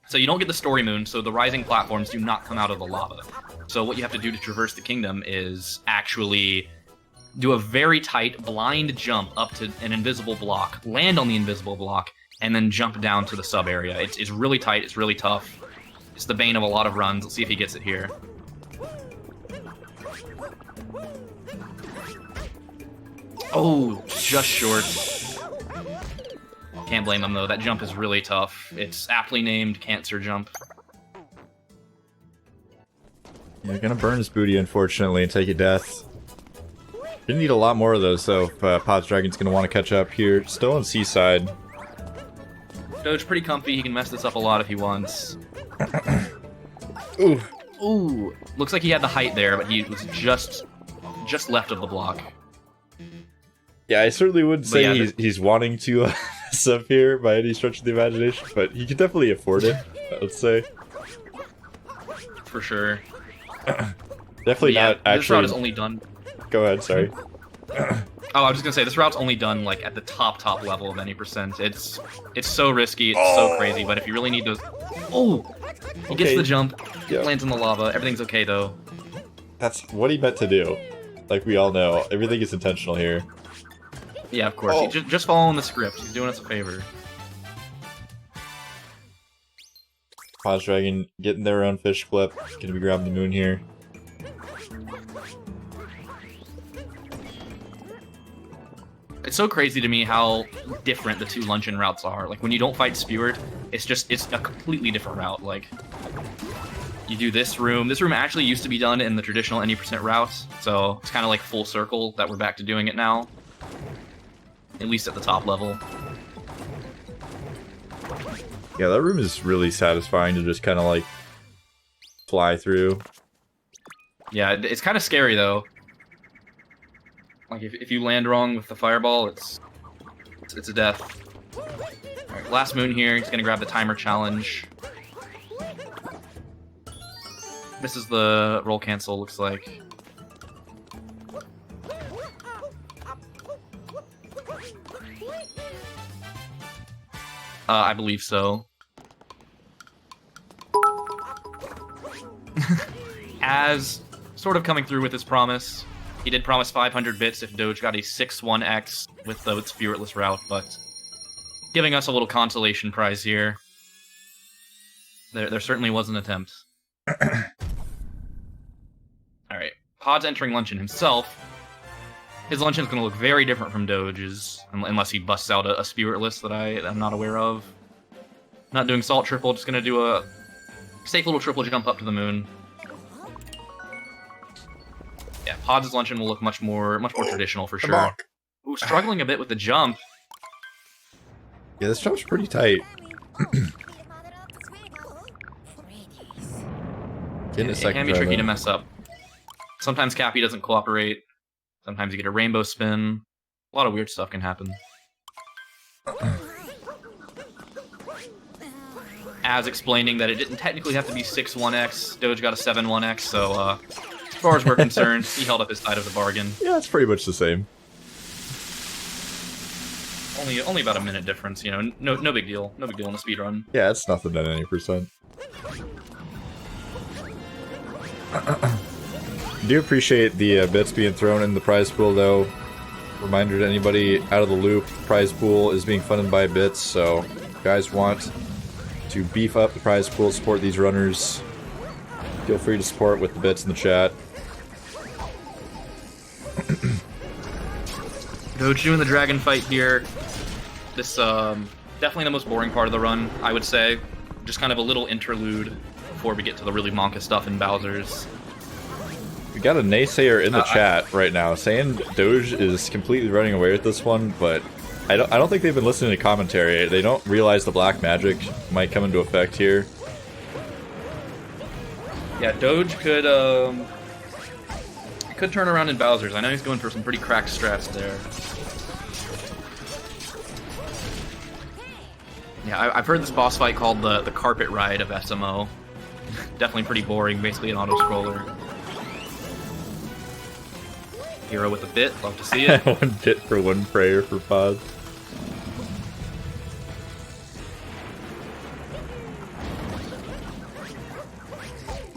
[SPEAKER 2] So you don't get the story moon, so the rising platforms do not come out of the lava. So what you have to do to traverse the kingdom is actually do a very tight blind jump up to an invisible block, land on the invisible block, and then jump down to the sub area. It's really tight, it's really tough. It's the bane of a lot of runs. Let's see if he gets it here. Oh, just short. Can't blame him though, that jump is really tough. It's aptly named Cancer Jump.
[SPEAKER 1] You're gonna burn his booty, unfortunately, and take a death. Gonna need a lot more of those, though, if PodzDragon's gonna want to catch up here. Still on Seaside.
[SPEAKER 2] Doge pretty comfy, he can mess this up a lot if he wants.
[SPEAKER 1] Ooh.
[SPEAKER 2] Ooh. Looks like he had the height there, but he was just left of the block.
[SPEAKER 1] Yeah, I certainly wouldn't say
[SPEAKER 2] yeah,
[SPEAKER 1] he's wanting to mess up here by any stretch of the imagination, but he can definitely afford it, let's say.
[SPEAKER 2] For sure.
[SPEAKER 1] Definitely
[SPEAKER 2] yeah,
[SPEAKER 1] not actually...
[SPEAKER 2] This route is only done...
[SPEAKER 1] Go ahead, sorry.
[SPEAKER 2] Oh, I was just gonna say, this route's only done, like, at the top level of any percent. It's so risky, it's so crazy, but if you really need those... Oh! He gets the jump, lands in the lava, everything's okay, though.
[SPEAKER 1] That's what he meant to do. Like we all know, everything is intentional here.
[SPEAKER 2] Yeah, of course. He's just following the script. He's doing us a favor.
[SPEAKER 1] PodzDragon getting their own fish flip. Gonna be grabbing the moon here.
[SPEAKER 2] It's so crazy to me how different the two luncheon routes are. Like, when you don't fight Speward, it's a completely different route. Like, you do this room. This room actually used to be done in the traditional any percent routes, so it's kind of like full circle that we're back to doing it now. At least at the top level.
[SPEAKER 1] Yeah, that room is really satisfying to just kind of like fly through.
[SPEAKER 2] Yeah, it's kind of scary though. Like if you land wrong with the fireball, it's a death. Alright, last moon here. He's gonna grab the timer challenge. Misses the roll cancel, looks like. I believe so. As sort of coming through with his promise, he did promise 500 bits if Doge got a 6-1x with the Spiritless route, but giving us a little consolation prize here. There certainly was an attempt. Alright, Pod's entering luncheon himself. His luncheon's going to look very different from Doge's, unless he busts out a Spiritless that I'm not aware of. Not doing Salt Triple, just going to do a safe little triple jump up to the moon. Yeah, Pod's luncheon will look much more traditional for sure. Ooh, struggling a bit with the jump.
[SPEAKER 1] Yeah, this jump's pretty tight.
[SPEAKER 2] It can be tricky to mess up. Sometimes Cappy doesn't cooperate. Sometimes you get a rainbow spin. A lot of weird stuff can happen. As explaining that it didn't technically have to be 6-1x, Doge got a 7-1x, so as far as we're concerned, he held up his side of the bargain.
[SPEAKER 1] Yeah, it's pretty much the same.
[SPEAKER 2] Only about a minute difference, you know, no big deal. No big deal in a speedrun.
[SPEAKER 1] Yeah, it's nothing at any percent. Do appreciate the bits being thrown in the prize pool, though. Reminder to anybody out of the loop, prize pool is being funded by bits, so if you guys want to beef up the prize pool, support these runners, feel free to support with the bits in the chat.
[SPEAKER 2] Doge doing the dragon fight here. This, definitely the most boring part of the run, I would say. Just kind of a little interlude before we get to the really Monka stuff in Bowser's.
[SPEAKER 1] We got a naysayer in the chat right now saying Doge is completely running away with this one, but I don't think they've been listening to commentary. They don't realize the black magic might come into effect here.
[SPEAKER 2] Yeah, Doge could turn around in Bowser's. I know he's going for some pretty cracked strats there. Yeah, I've heard this boss fight called the carpet ride of SMO. Definitely pretty boring, basically an auto-scroller. Hero with a bit, love to see it.
[SPEAKER 1] One bit for one prayer for Pod.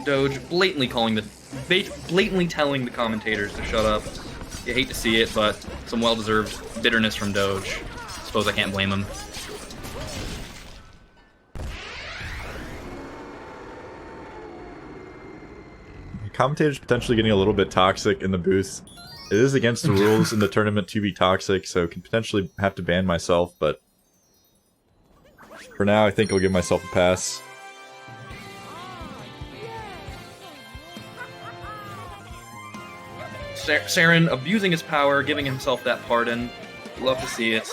[SPEAKER 2] Doge blatantly telling the commentators to shut up. You hate to see it, but some well-deserved bitterness from Doge. Suppose I can't blame him.
[SPEAKER 1] Commentators potentially getting a little bit toxic in the booth. It is against the rules in the tournament to be toxic, so can potentially have to ban myself, but for now I think I'll give myself a pass.
[SPEAKER 2] Saren abusing his power, giving himself that pardon. Love to see it.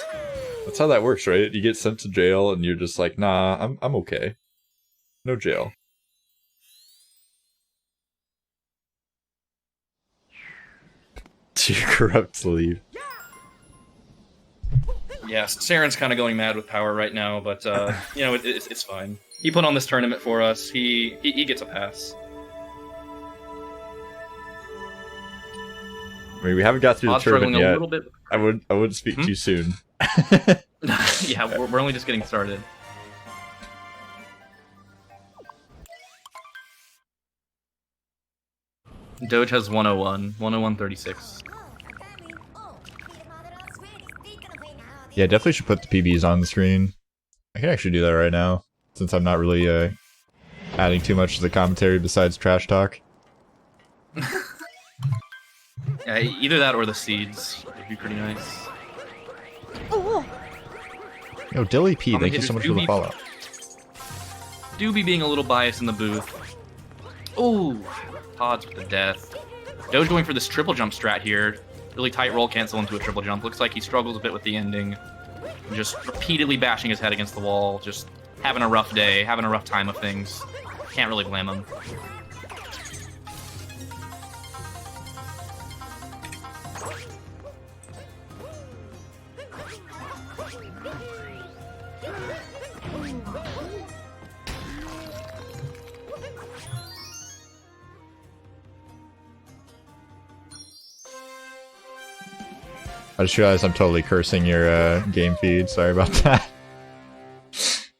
[SPEAKER 1] That's how that works, right? You get sent to jail and you're just like, nah, I'm okay. No jail. Too corrupt to leave.
[SPEAKER 2] Yeah, Saren's kind of going mad with power right now, but you know, it's fine. He put on this tournament for us. He gets a pass.
[SPEAKER 1] I mean, we haven't got through the tournament yet.
[SPEAKER 2] A little bit.
[SPEAKER 1] I wouldn't speak too soon.
[SPEAKER 2] Yeah, we're only just getting started. Doge has 101, 101.36.
[SPEAKER 1] Yeah, definitely should put the PBs on the screen. I can actually do that right now, since I'm not really adding too much to the commentary besides trash talk.
[SPEAKER 2] Yeah, either that or the seeds would be pretty nice.
[SPEAKER 1] Yo, Dilly P, thank you so much for the follow.
[SPEAKER 2] Do be being a little biased in the booth. Ooh, Pods with the death. Doge going for this triple jump strat here. Really tight roll cancel into a triple jump. Looks like he struggles a bit with the ending. Just repeatedly bashing his head against the wall. Just having a rough day, having a rough time of things. Can't really blame him.
[SPEAKER 1] I just realized I'm totally cursing your game feed. Sorry about that.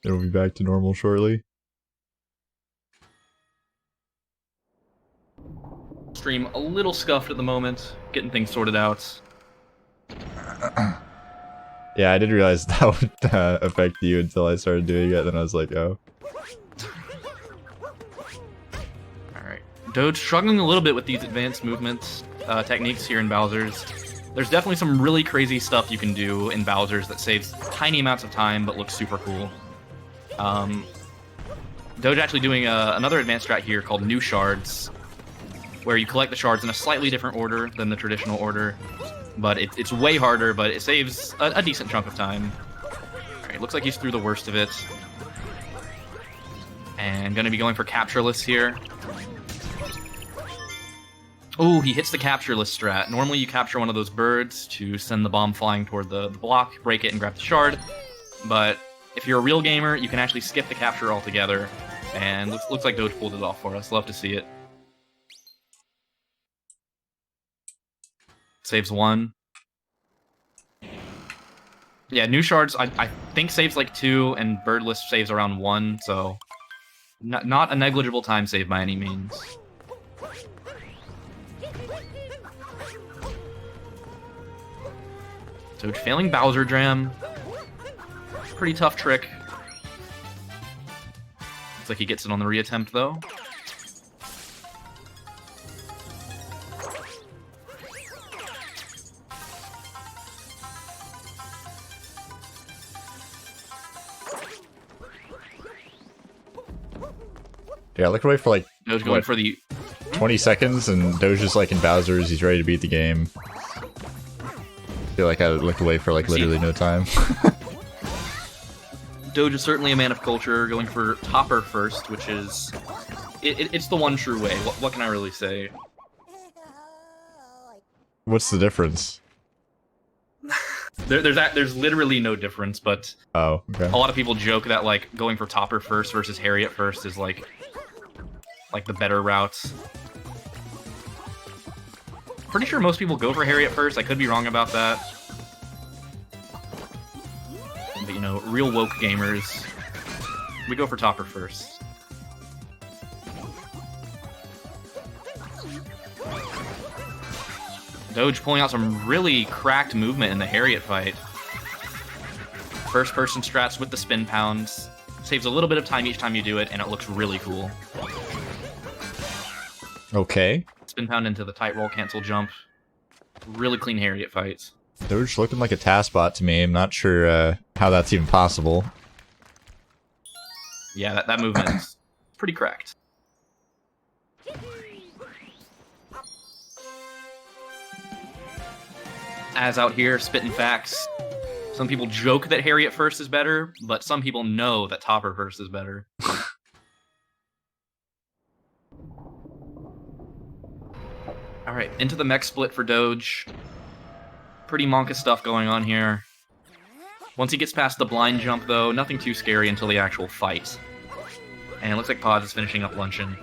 [SPEAKER 1] It'll be back to normal shortly.
[SPEAKER 2] Stream a little scuffed at the moment, getting things sorted out.
[SPEAKER 1] Yeah, I didn't realize that would affect you until I started doing it, then I was like, oh.
[SPEAKER 2] Alright. Doge struggling a little bit with these advanced movements, techniques here in Bowser's. There's definitely some really crazy stuff you can do in Bowser's that saves tiny amounts of time but looks super cool. Doge actually doing another advanced strat here called New Shards, where you collect the shards in a slightly different order than the traditional order, but it's way harder, but it saves a decent chunk of time. Alright, looks like he's through the worst of it. And gonna be going for Captureless here. Oh, he hits the Captureless strat. Normally you capture one of those birds to send the bomb flying toward the block, break it, and grab the shard. But if you're a real gamer, you can actually skip the capture altogether. And looks like Doge pulled it off for us. Love to see it. Saves 1. Yeah, new shards, I think saves like 2, and Birdless saves around 1, so not a negligible time save by any means. Doge failing Bowser Dram. Pretty tough trick. Looks like he gets it on the reattempt, though.
[SPEAKER 1] Yeah, I looked away for like
[SPEAKER 2] Doge going for the
[SPEAKER 1] 20 seconds, and Doge is like in Bowser's. He's ready to beat the game. I feel like I looked away for like literally no time.
[SPEAKER 2] Doge is certainly a man of culture, going for topper first, which is it's the one true way. What can I really say?
[SPEAKER 1] What's the difference?
[SPEAKER 2] There's literally no difference, but
[SPEAKER 1] oh, okay.
[SPEAKER 2] A lot of people joke that like going for topper first versus Harriet first is like the better routes. Pretty sure most people go for Harriet first. I could be wrong about that. But you know, real woke gamers, we go for topper first. Doge pulling out some really cracked movement in the Harriet fight. First person strats with the spin pounds. Saves a little bit of time each time you do it, and it looks really cool.
[SPEAKER 1] Okay.
[SPEAKER 2] Spin pound into the tight roll cancel jump. Really clean Harriet fights.
[SPEAKER 1] Doge looking like a task bot to me. I'm not sure how that's even possible.
[SPEAKER 2] Yeah, that movement is pretty cracked. As out here, spitting facts. Some people joke that Harriet first is better, but some people know that topper first is better. Alright, into the mech split for Doge. Pretty Monka stuff going on here. Once he gets past the blind jump, though, nothing too scary until the actual fight. And it looks like Pods is finishing up luncheon.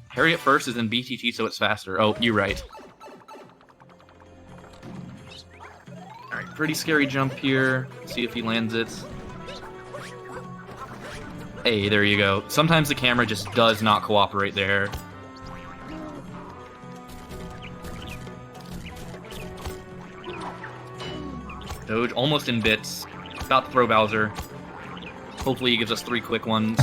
[SPEAKER 2] Harriet first is in BTT, so it's faster. Oh, you're right. Alright, pretty scary jump here. See if he lands it. Hey, there you go. Sometimes the camera just does not cooperate there. Doge almost in bits. About to throw Bowser. Hopefully he gives us 3 quick ones.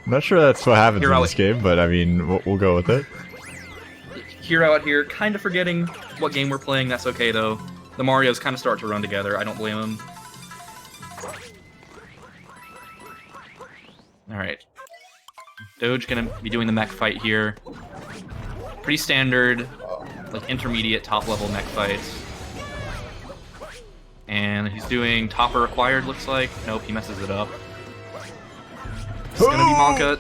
[SPEAKER 1] I'm not sure that's what happens in this game, but I mean, we'll go with it.
[SPEAKER 2] Hero out here, kind of forgetting what game we're playing. That's okay, though. The Marios kind of start to run together. I don't blame them. Alright. Doge gonna be doing the mech fight here. Pretty standard, like intermediate top level mech fights. And he's doing topper required, looks like. Nope, he messes it up. It's gonna be Monka.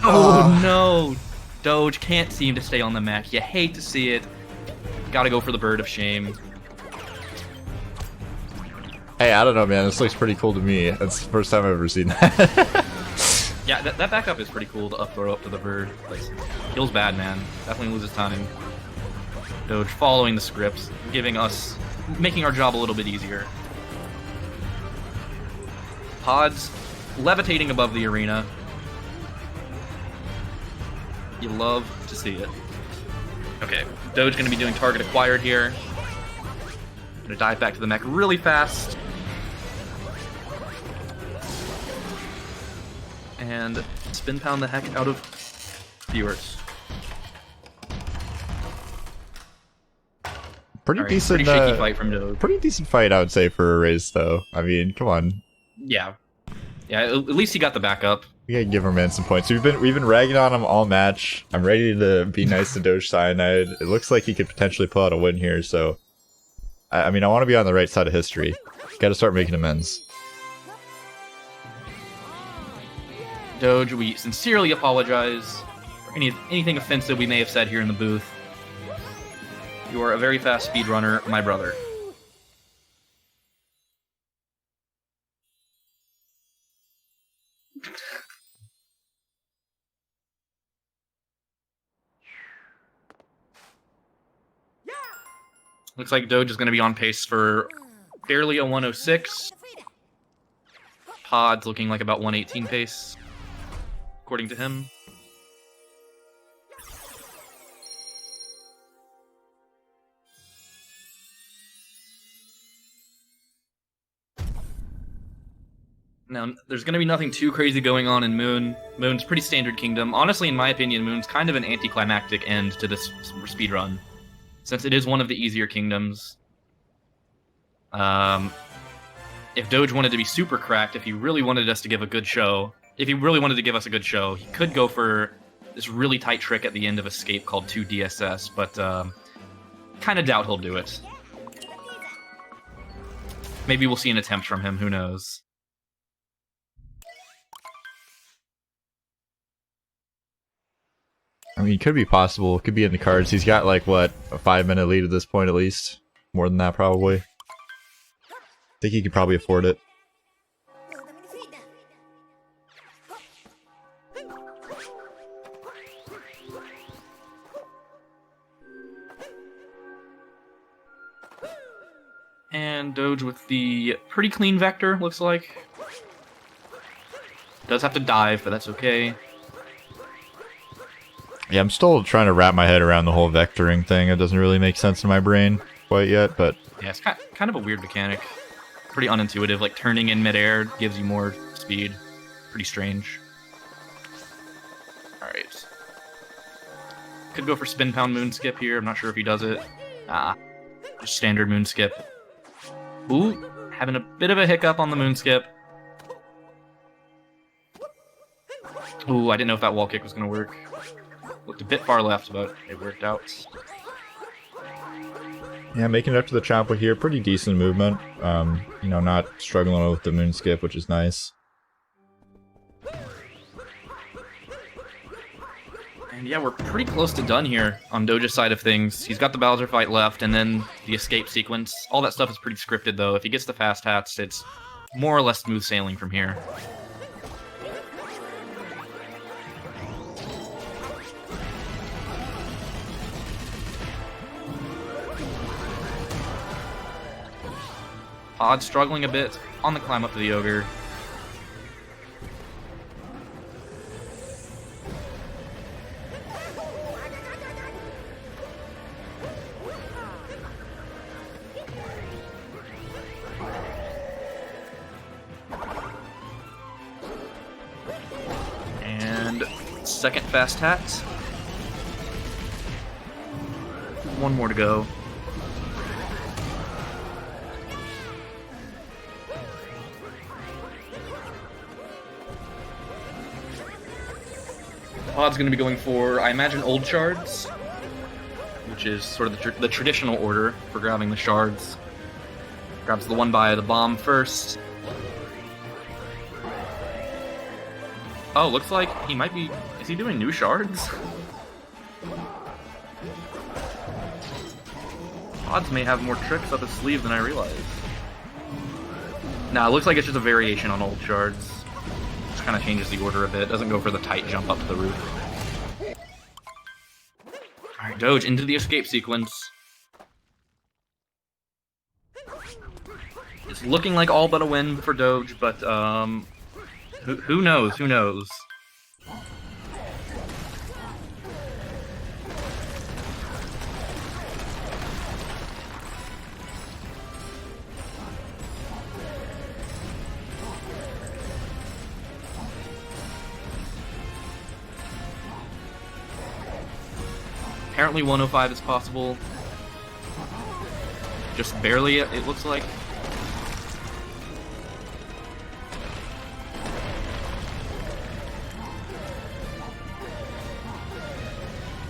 [SPEAKER 2] Oh no! Doge can't seem to stay on the mech. You hate to see it. Gotta go for the bird of shame.
[SPEAKER 1] Hey, I don't know, man. This looks pretty cool to me. That's the first time I've ever seen that.
[SPEAKER 2] Yeah, that backup is pretty cool to up throw up to the bird. Like, feels bad, man. Definitely loses time. Doge following the scripts, making our job a little bit easier. Pods levitating above the arena. You love to see it. Okay, Doge gonna be doing target acquired here. Gonna dive back to the mech really fast. And spin pound the heck out of viewers.
[SPEAKER 1] Pretty
[SPEAKER 2] Right,
[SPEAKER 1] decent.
[SPEAKER 2] pretty shaky fight from Doge.
[SPEAKER 1] Pretty decent fight, I would say, for a race, though. I mean, come on.
[SPEAKER 2] Yeah, at least he got the backup.
[SPEAKER 1] We gotta give our man some points. We've been ragging on him all match. I'm ready to be nice to Dogecyanide. It looks like he could potentially pull out a win here, so I mean, I want to be on the right side of history. Got to start making amends.
[SPEAKER 2] Doge, we sincerely apologize for anything offensive we may have said here in the booth. You are a very fast speedrunner, my brother. Looks like Doge is going to be on pace for barely a 106. Pod's looking like about 118 pace, according to him. Now, there's going to be nothing too crazy going on in Moon. Moon's pretty standard kingdom. Honestly, in my opinion, Moon's kind of an anticlimactic end to this speedrun, since it is one of the easier kingdoms. If Doge wanted to be super cracked, if he really wanted us to give a good show, if he really wanted to give us a good show, he could go for this really tight trick at the end of Escape called 2DSS, but kind of doubt he'll do it. Maybe we'll see an attempt from him, who knows.
[SPEAKER 1] I mean, it could be possible. It could be in the cards. He's got, like, what, a 5-minute lead at this point, at least? More than that, probably. I think he could probably afford it.
[SPEAKER 2] And Doge with the pretty clean vector, looks like. Does have to dive, but that's okay.
[SPEAKER 1] Yeah, I'm still trying to wrap my head around the whole vectoring thing. It doesn't really make sense in my brain quite yet, but...
[SPEAKER 2] Yeah, it's kind of a weird mechanic. Pretty unintuitive, like turning in midair gives you more speed. Pretty strange. Alright. Could go for spin pound moon skip here, I'm not sure if he does it. Just standard moon skip. Ooh, having a bit of a hiccup on the moon skip. Ooh, I didn't know if that wall kick was going to work. Looked a bit far left, but it worked out.
[SPEAKER 1] Yeah, making it up to the Champa here. Pretty decent movement. You know, not struggling with the moon skip, which is nice.
[SPEAKER 2] And yeah, we're pretty close to done here on Doja's side of things. He's got the Bowser fight left, and then the escape sequence. All that stuff is pretty scripted, though. If he gets the fast hats, it's more or less smooth sailing from here. Pod struggling a bit on the climb up to the ogre. And second fast hat. One more to go. Pod's going to be going for, I imagine, old shards, which is sort of the traditional order for grabbing the shards. Grabs the one by the bomb first. Oh, looks like he might be... Is he doing new shards? Pods may have more tricks up his sleeve than I realized. Nah, it looks like it's just a variation on old shards. Just kind of changes the order a bit. Doesn't go for the tight jump up to the roof. Alright, Doge into the escape sequence. It's looking like all but a win for Doge, but who knows? Who knows? Apparently 105 is possible. Just barely, it looks like.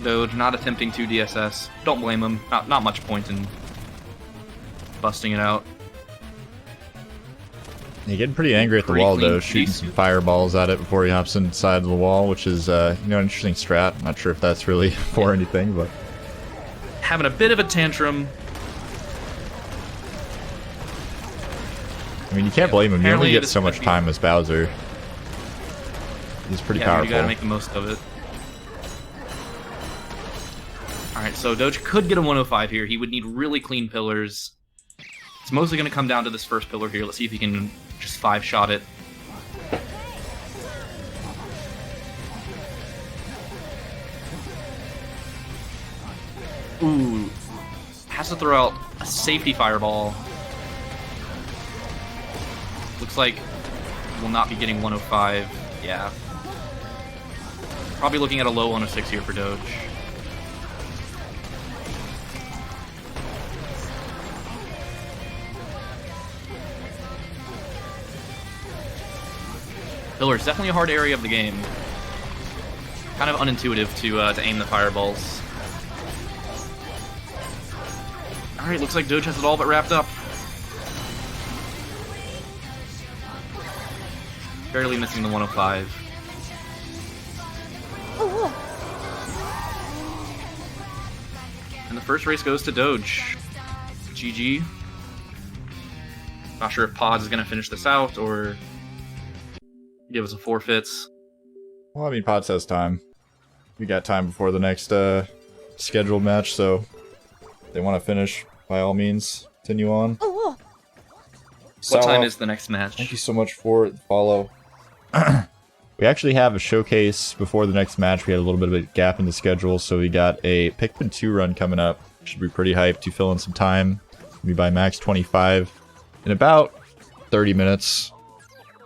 [SPEAKER 2] Doge not attempting 2DSS. Don't blame him. Not much point in busting it out.
[SPEAKER 1] You're getting pretty angry at the
[SPEAKER 2] Pretty
[SPEAKER 1] wall,
[SPEAKER 2] clean
[SPEAKER 1] though, shooting
[SPEAKER 2] piece.
[SPEAKER 1] some fireballs at it before he hops inside the wall, which is, an interesting strat. Not sure if that's really for anything, but...
[SPEAKER 2] Having a bit of a tantrum.
[SPEAKER 1] I mean, you can't blame him. You only
[SPEAKER 2] Apparently
[SPEAKER 1] get
[SPEAKER 2] this
[SPEAKER 1] so
[SPEAKER 2] could
[SPEAKER 1] much
[SPEAKER 2] be-
[SPEAKER 1] time as Bowser. He's pretty
[SPEAKER 2] You
[SPEAKER 1] powerful.
[SPEAKER 2] gotta make the most of it. Alright, so Doge could get a 105 here. He would need really clean pillars. It's mostly gonna come down to this first pillar here. Let's see if he can just 5-shot it. Ooh. Has to throw out a safety fireball. Looks like we'll not be getting 105. Yeah. Probably looking at a low 106 here for Doge. Pillar is definitely a hard area of the game. Kind of unintuitive to aim the fireballs. Alright, looks like Doge has it all but wrapped up. Barely missing the 105. And the first race goes to Doge. GG. Not sure if Pods is going to finish this out or give us a forfeits.
[SPEAKER 1] Well, I mean, Pods has time. We got time before the next scheduled match, so if they want to finish, by all means, continue on.
[SPEAKER 2] What
[SPEAKER 1] Sawa,
[SPEAKER 2] time is the next match?
[SPEAKER 1] Thank you so much for the follow. We actually have a showcase before the next match. We had a little bit of a gap in the schedule, so we got a Pikmin 2 run coming up. Should be pretty hyped to fill in some time. Maybe by max 25 in about 30 minutes.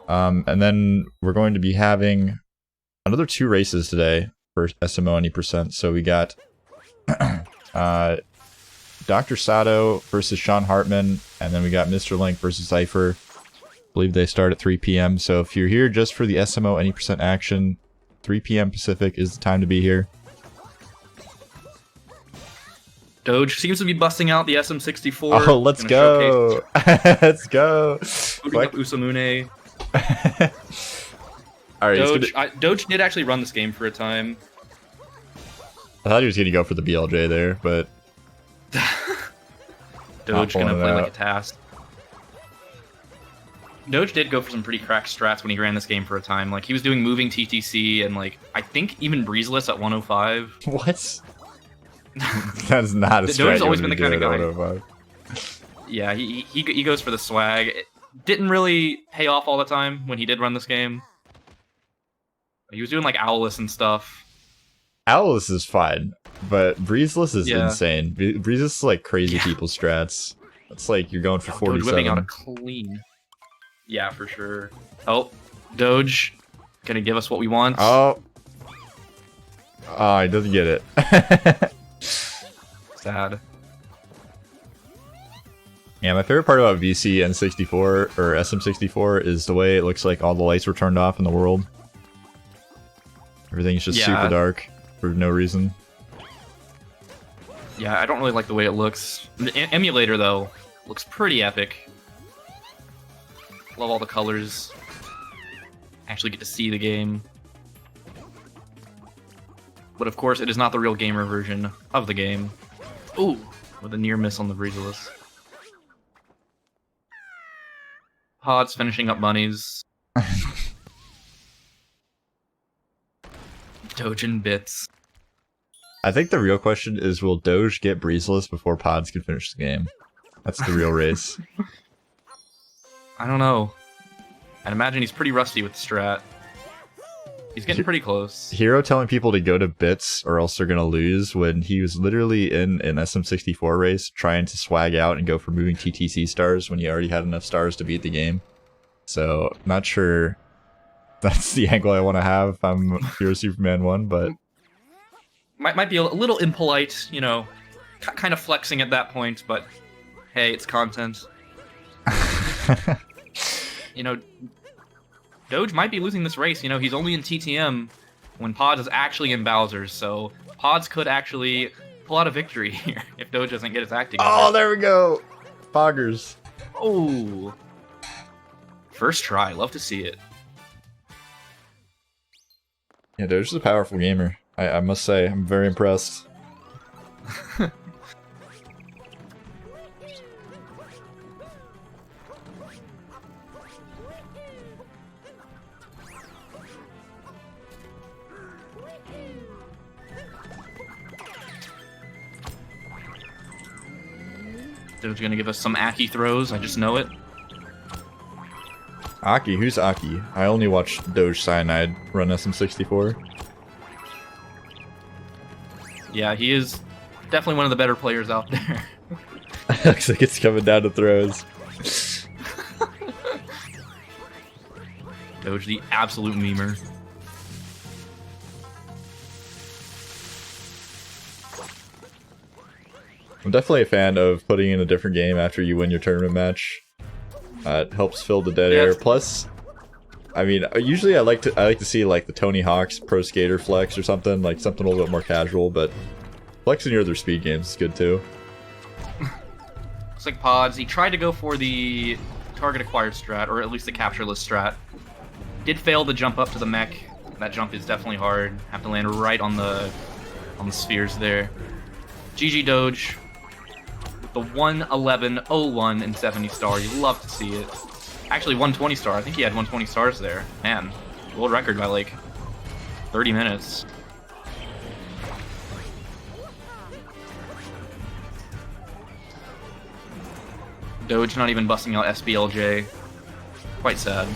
[SPEAKER 1] And then we're going to be having another 2 races today for SMO any percent. So we got Dr. Sato versus Sean Hartman, and then we got Mr. Link versus Cypher. I believe they start at 3 p.m. So if you're here just for the SMO any percent action, 3 p.m. Pacific is the time to be here.
[SPEAKER 2] Doge seems to be busting out the SM64.
[SPEAKER 1] Oh, let's go! Let's go!
[SPEAKER 2] Booting up Usamune.
[SPEAKER 1] Alright,
[SPEAKER 2] Doge, Doge did actually run this game for a time.
[SPEAKER 1] I thought he was going to go for the BLJ there, but...
[SPEAKER 2] Doge gonna
[SPEAKER 1] pulling it
[SPEAKER 2] play like
[SPEAKER 1] out.
[SPEAKER 2] a task. Doge did go for some pretty cracked strats when he ran this game for a time. Like, he was doing moving TTC and, like, I think even breezeless at 105.
[SPEAKER 1] What? That is not a strat.
[SPEAKER 2] Doge's always
[SPEAKER 1] you
[SPEAKER 2] been the
[SPEAKER 1] wanna
[SPEAKER 2] kind
[SPEAKER 1] do
[SPEAKER 2] of
[SPEAKER 1] at
[SPEAKER 2] guy.
[SPEAKER 1] 105.
[SPEAKER 2] Yeah, he goes for the swag. It didn't really pay off all the time when he did run this game. He was doing, like, Owless and stuff.
[SPEAKER 1] Owless is fine, but Breezeless is
[SPEAKER 2] Yeah.
[SPEAKER 1] insane. Breezeless is like crazy people strats. It's like you're going for
[SPEAKER 2] Doge whipping out a
[SPEAKER 1] 47.
[SPEAKER 2] clean. Yeah, for sure. Oh, Doge gonna give us what we want.
[SPEAKER 1] Oh, he doesn't get it.
[SPEAKER 2] Sad.
[SPEAKER 1] Yeah, my favorite part about VC N64 or SM64 is the way it looks like all the lights were turned off in the world. Everything's just super dark for no reason.
[SPEAKER 2] Yeah, I don't really like the way it looks. The emulator, though, looks pretty epic. Love all the colors. Actually get to see the game. But of course, it is not the real gamer version of the game. Ooh, with a near miss on the breezeless. Pods finishing up bunnies. Doge and bits.
[SPEAKER 1] I think the real question is, will Doge get Breezeless before Pods can finish the game? That's the real race.
[SPEAKER 2] I don't know. I'd imagine he's pretty rusty with the strat. He's getting pretty close.
[SPEAKER 1] Hero telling people to go to bits or else they're gonna lose when he was literally in an SM64 race trying to swag out and go for moving TTC stars when he already had enough stars to beat the game. So, not sure that's the angle I want to have if I'm Hero Superman 1, but...
[SPEAKER 2] Might be a little impolite, you know, kind of flexing at that point, but hey, it's content. You know, Doge might be losing this race. You know, he's only in TTM when Pods is actually in Bowser's, so Pods could actually pull out a victory here if Doge doesn't get his act together.
[SPEAKER 1] Oh, there we go! Poggers.
[SPEAKER 2] Oh. First try, love to see it.
[SPEAKER 1] Yeah, Doge is a powerful gamer. I must say, I'm very impressed.
[SPEAKER 2] Doge gonna give us some Aki throws, I just know it.
[SPEAKER 1] Aki? Who's Aki? I only watched Dogecyanide run SM64.
[SPEAKER 2] Yeah, he is definitely one of the better players out there.
[SPEAKER 1] Looks like it's coming down to throws.
[SPEAKER 2] Doge, the absolute memer.
[SPEAKER 1] I'm definitely a fan of putting in a different game after you win your tournament match. It helps fill the dead air. Plus, I mean, usually I like to see like the Tony Hawk's Pro Skater flex or something, like something a little bit more casual. But flexing your other speed games is good too.
[SPEAKER 2] Looks like Pods. He tried to go for the target acquired strat, or at least the captureless strat. Did fail to jump up to the mech. That jump is definitely hard. Have to land right on the spheres there. GG Doge. The 111.01 and 70 star. You love to see it. Actually, 120 star. I think he had 120 stars there. Man, world record by like 30 minutes. Doge not even busting out SBLJ. Quite sad.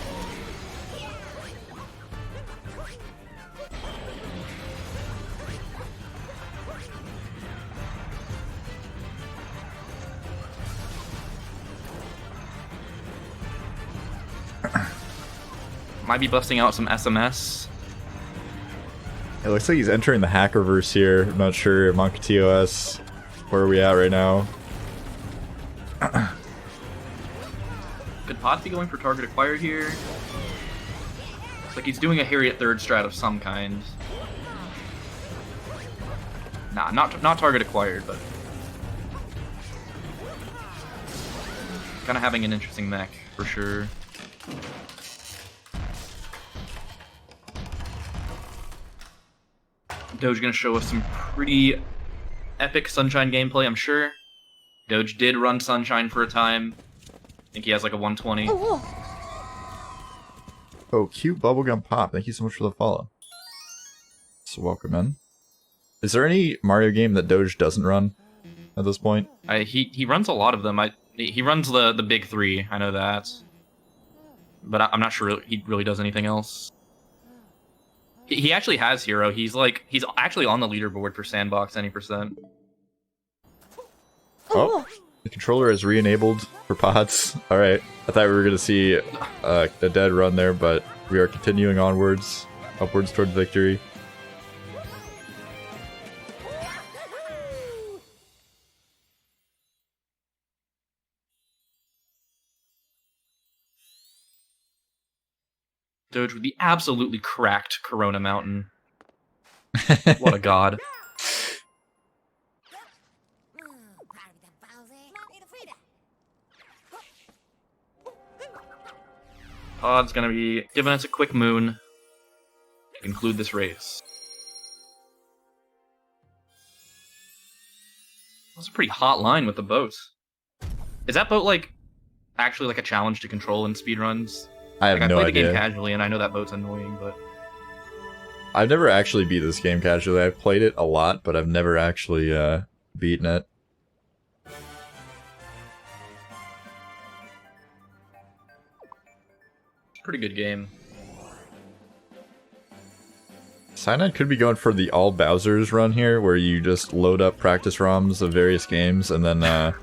[SPEAKER 2] Might be busting out some SMS.
[SPEAKER 1] It looks like he's entering the Hackerverse here. I'm not sure. Monka TOS. Where are we at right now?
[SPEAKER 2] Could Pods be going for target acquired here? Looks like he's doing a Harriet third strat of some kind. Nah, not target acquired, but kind of having an interesting mech for sure. Doge gonna show us some pretty epic Sunshine gameplay, I'm sure. Doge did run Sunshine for a time. I think he has like a 120.
[SPEAKER 1] Oh, cute bubblegum pop. Thank you so much for the follow. So welcome in. Is there any Mario game that Doge doesn't run at this point?
[SPEAKER 2] He runs a lot of them. He runs the big three. I know that, but I'm not sure he really does anything else. He actually has Hero. He's actually on the leaderboard for Sandbox any percent.
[SPEAKER 1] Oh, the controller is re-enabled for Pods. All right, I thought we were gonna see a dead run there, but we are continuing onwards, upwards towards victory.
[SPEAKER 2] Doge with the absolutely cracked Corona Mountain. What a god. Pod's gonna be giving us a quick moon to conclude this race. That's a pretty hot line with the boat. Is that boat like actually like a challenge to control in speedruns?
[SPEAKER 1] I have
[SPEAKER 2] like,
[SPEAKER 1] no
[SPEAKER 2] I played the
[SPEAKER 1] idea.
[SPEAKER 2] game casually, and I know that boat's annoying, but
[SPEAKER 1] I've never actually beat this game casually. I've played it a lot, but I've never actually beaten it.
[SPEAKER 2] it's a pretty good game.
[SPEAKER 1] Cyanide could be going for the all Bowser's run here, where you just load up practice ROMs of various games and then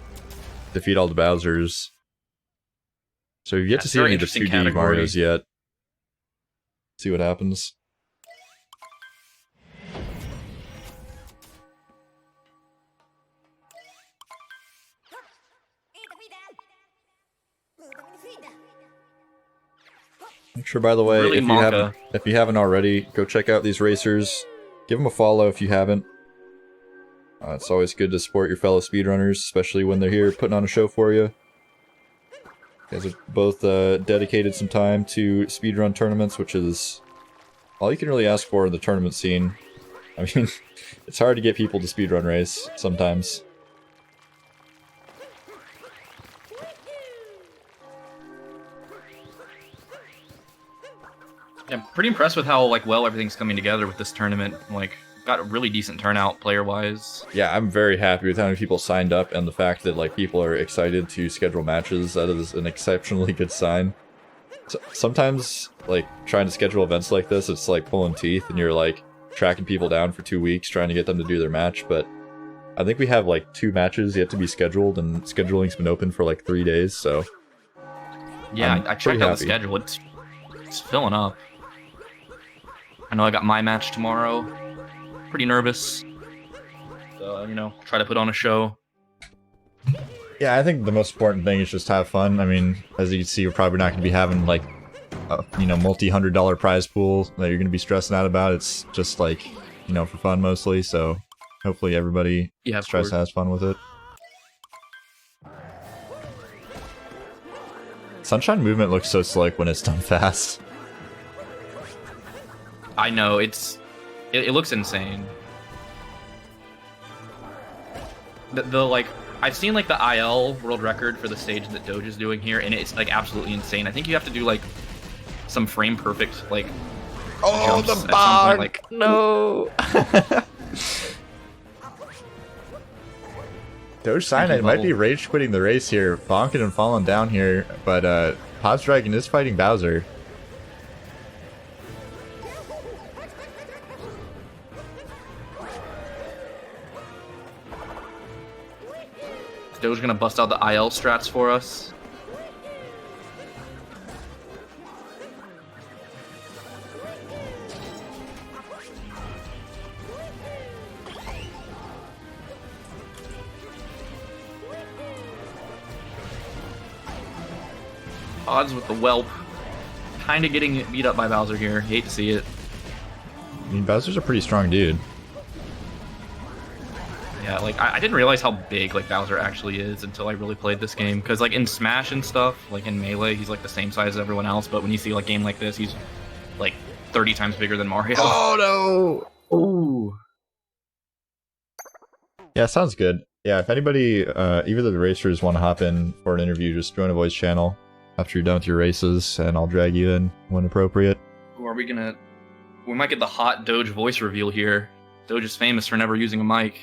[SPEAKER 1] defeat all the Bowsers. So you've yet to see any of the 2D Marios yet. See what happens. Make sure, by the way,
[SPEAKER 2] Really
[SPEAKER 1] if you haven't already, go check out these racers. Give them a follow if you haven't. It's always good to support your fellow speedrunners, especially when they're here putting on a show for you. You guys have both dedicated some time to speedrun tournaments, which is all you can really ask for in the tournament scene. I mean, it's hard to get people to speedrun race sometimes.
[SPEAKER 2] Yeah, I'm pretty impressed with how like well everything's coming together with this tournament. Like, got a really decent turnout player-wise.
[SPEAKER 1] Yeah, I'm very happy with how many people signed up, and the fact that like people are excited to schedule matches. That is an exceptionally good sign. So, sometimes, like, trying to schedule events like this, it's like pulling teeth, and you're like tracking people down for 2 weeks trying to get them to do their match. But I think we have like 2 matches yet to be scheduled, and scheduling's been open for like 3 days. So
[SPEAKER 2] yeah, I checked out the
[SPEAKER 1] happy.
[SPEAKER 2] schedule. It's filling up. I know I got my match tomorrow. Pretty nervous. So, you know, try to put on a show.
[SPEAKER 1] Yeah, I think the most important thing is just have fun. I mean, as you can see, we're probably not going to be having like a, you know, multi-$100 prize pool that you're going to be stressing out about. It's just like, you know, for fun mostly. So hopefully everybody tries to have fun with it. Sunshine movement looks so slick when it's done fast.
[SPEAKER 2] I know, it looks insane. The like, I've seen like the IL world record for the stage that Doge is doing here, and it's like absolutely insane. I think you have to do like some frame perfect like.
[SPEAKER 1] Oh, the bar! Like, no. Dogecyanide might be rage quitting the race here, bonking and falling down here, but PodzDragon is fighting Bowser.
[SPEAKER 2] Doge gonna bust out the IL strats for us. Odds with the whelp. Kinda getting beat up by Bowser here. Hate to see it.
[SPEAKER 1] I mean, Bowser's a pretty strong dude.
[SPEAKER 2] Yeah, like, I didn't realize how big, like, Bowser actually is until I really played this game. Because, like, in Smash and stuff, like, in Melee, he's, like, the same size as everyone else. But when you see, like, a game like this, he's, like, 30 times bigger than Mario.
[SPEAKER 1] Oh, no!
[SPEAKER 2] Ooh.
[SPEAKER 1] Yeah, sounds good. Yeah, if anybody, either of the racers want to hop in for an interview, just join a voice channel after you're done with your races, and I'll drag you in when appropriate.
[SPEAKER 2] Who are we gonna... We might get the hot Doge voice reveal here. Doge is famous for never using a mic.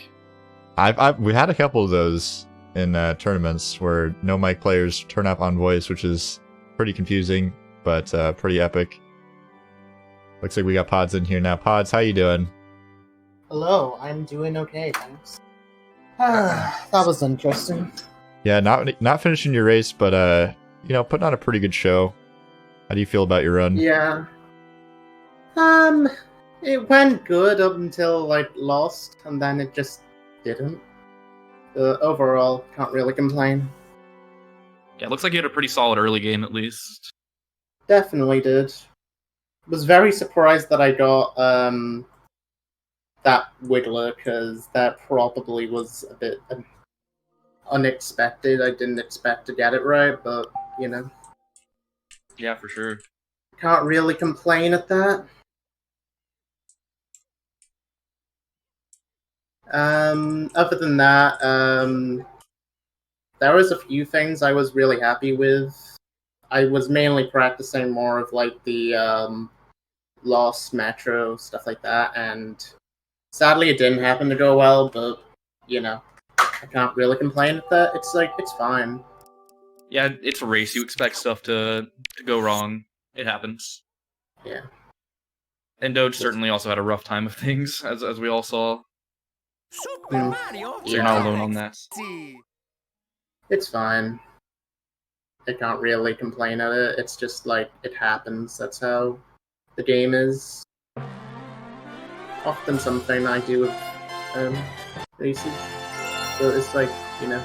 [SPEAKER 1] We had a couple of those in tournaments where no mic players turn up on voice, which is pretty confusing, but pretty epic. Looks like we got Pods in here now. Pods, how you doing?
[SPEAKER 3] Hello, I'm doing okay, thanks. That was interesting.
[SPEAKER 1] Yeah, not finishing your race, but you know, putting on a pretty good show. How do you feel about your run?
[SPEAKER 3] Yeah. It went good up until, like, lost, and then it just didn't. Overall, can't really complain.
[SPEAKER 2] Yeah, it looks like you had a pretty solid early game, at least.
[SPEAKER 3] Definitely did. Was very surprised that I got, that Wiggler, because that probably was a bit unexpected. I didn't expect to get it right, but, you know.
[SPEAKER 2] Yeah, for sure.
[SPEAKER 3] Can't really complain at that. Other than that, there was a few things I was really happy with. I was mainly practicing more of like the Lost Metro, stuff like that, and sadly it didn't happen to go well, but, you know, I can't really complain at that. It's like, it's fine.
[SPEAKER 2] Yeah, it's a race. You expect stuff to go wrong. It happens.
[SPEAKER 3] Yeah.
[SPEAKER 2] And Doge certainly also had a rough time of things, as we all saw. So you're not alone on that.
[SPEAKER 3] It's fine. I can't really complain at it. It's just like, it happens. That's how the game is. Often something I do with races. So it's like, you know.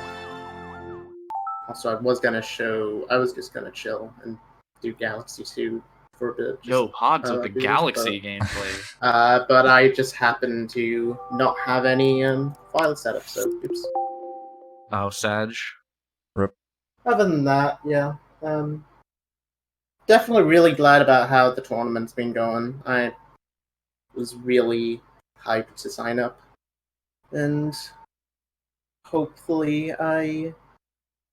[SPEAKER 3] Also, I was just gonna chill and do Galaxy 2 for a bit.
[SPEAKER 2] Yo, Pods with the Galaxy gameplay.
[SPEAKER 3] But I just happened to not have any file setup, so oops.
[SPEAKER 2] Oh, Sag.
[SPEAKER 1] Rip.
[SPEAKER 3] Other than that, yeah. Definitely really glad about how the tournament's been going. I was really hyped to sign up, and hopefully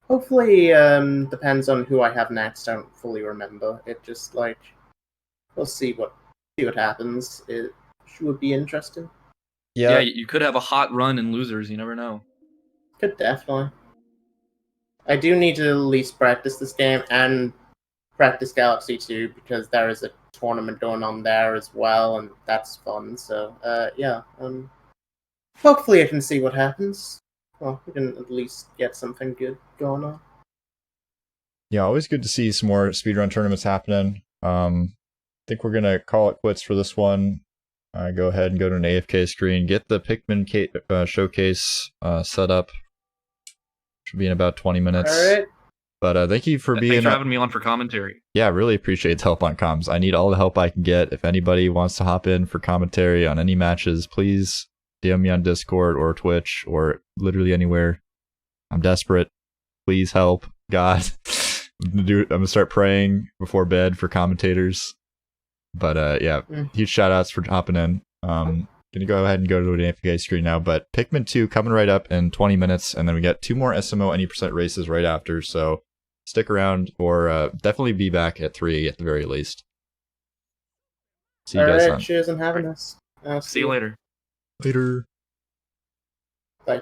[SPEAKER 3] depends on who I have next. I don't fully remember. It just like we'll see what happens. It would be interesting.
[SPEAKER 2] Yeah, you could have a hot run in losers. You never know.
[SPEAKER 3] Could definitely. I do need to at least practice this game and practice Galaxy 2 because there is a tournament going on there as well, and that's fun. So yeah, hopefully I can see what happens. Well, we can at least get something good going on.
[SPEAKER 1] Yeah, always good to see some more speedrun tournaments happening. I think we're gonna call it quits for this one. Go ahead and go to an AFK screen. Get the Pikmin showcase set up. Should be in about 20 minutes.
[SPEAKER 3] All right.
[SPEAKER 1] But thank you for being.
[SPEAKER 2] Thanks for having me on for commentary.
[SPEAKER 1] Yeah, really appreciate the help on comms. I need all the help I can get. If anybody wants to hop in for commentary on any matches, please DM me on Discord or Twitch or literally anywhere. I'm desperate. Please help. God. I'm gonna start praying before bed for commentators. But yeah, huge shout outs for hopping in. Gonna go ahead and go to an AFK screen now, but Pikmin 2 coming right up in 20 minutes, and then we got 2 more SMO any percent races right after, so stick around, or definitely be back at 3 at the very least. See you guys
[SPEAKER 3] Cheers and having us.
[SPEAKER 2] See you later.
[SPEAKER 1] Later.
[SPEAKER 3] Bye.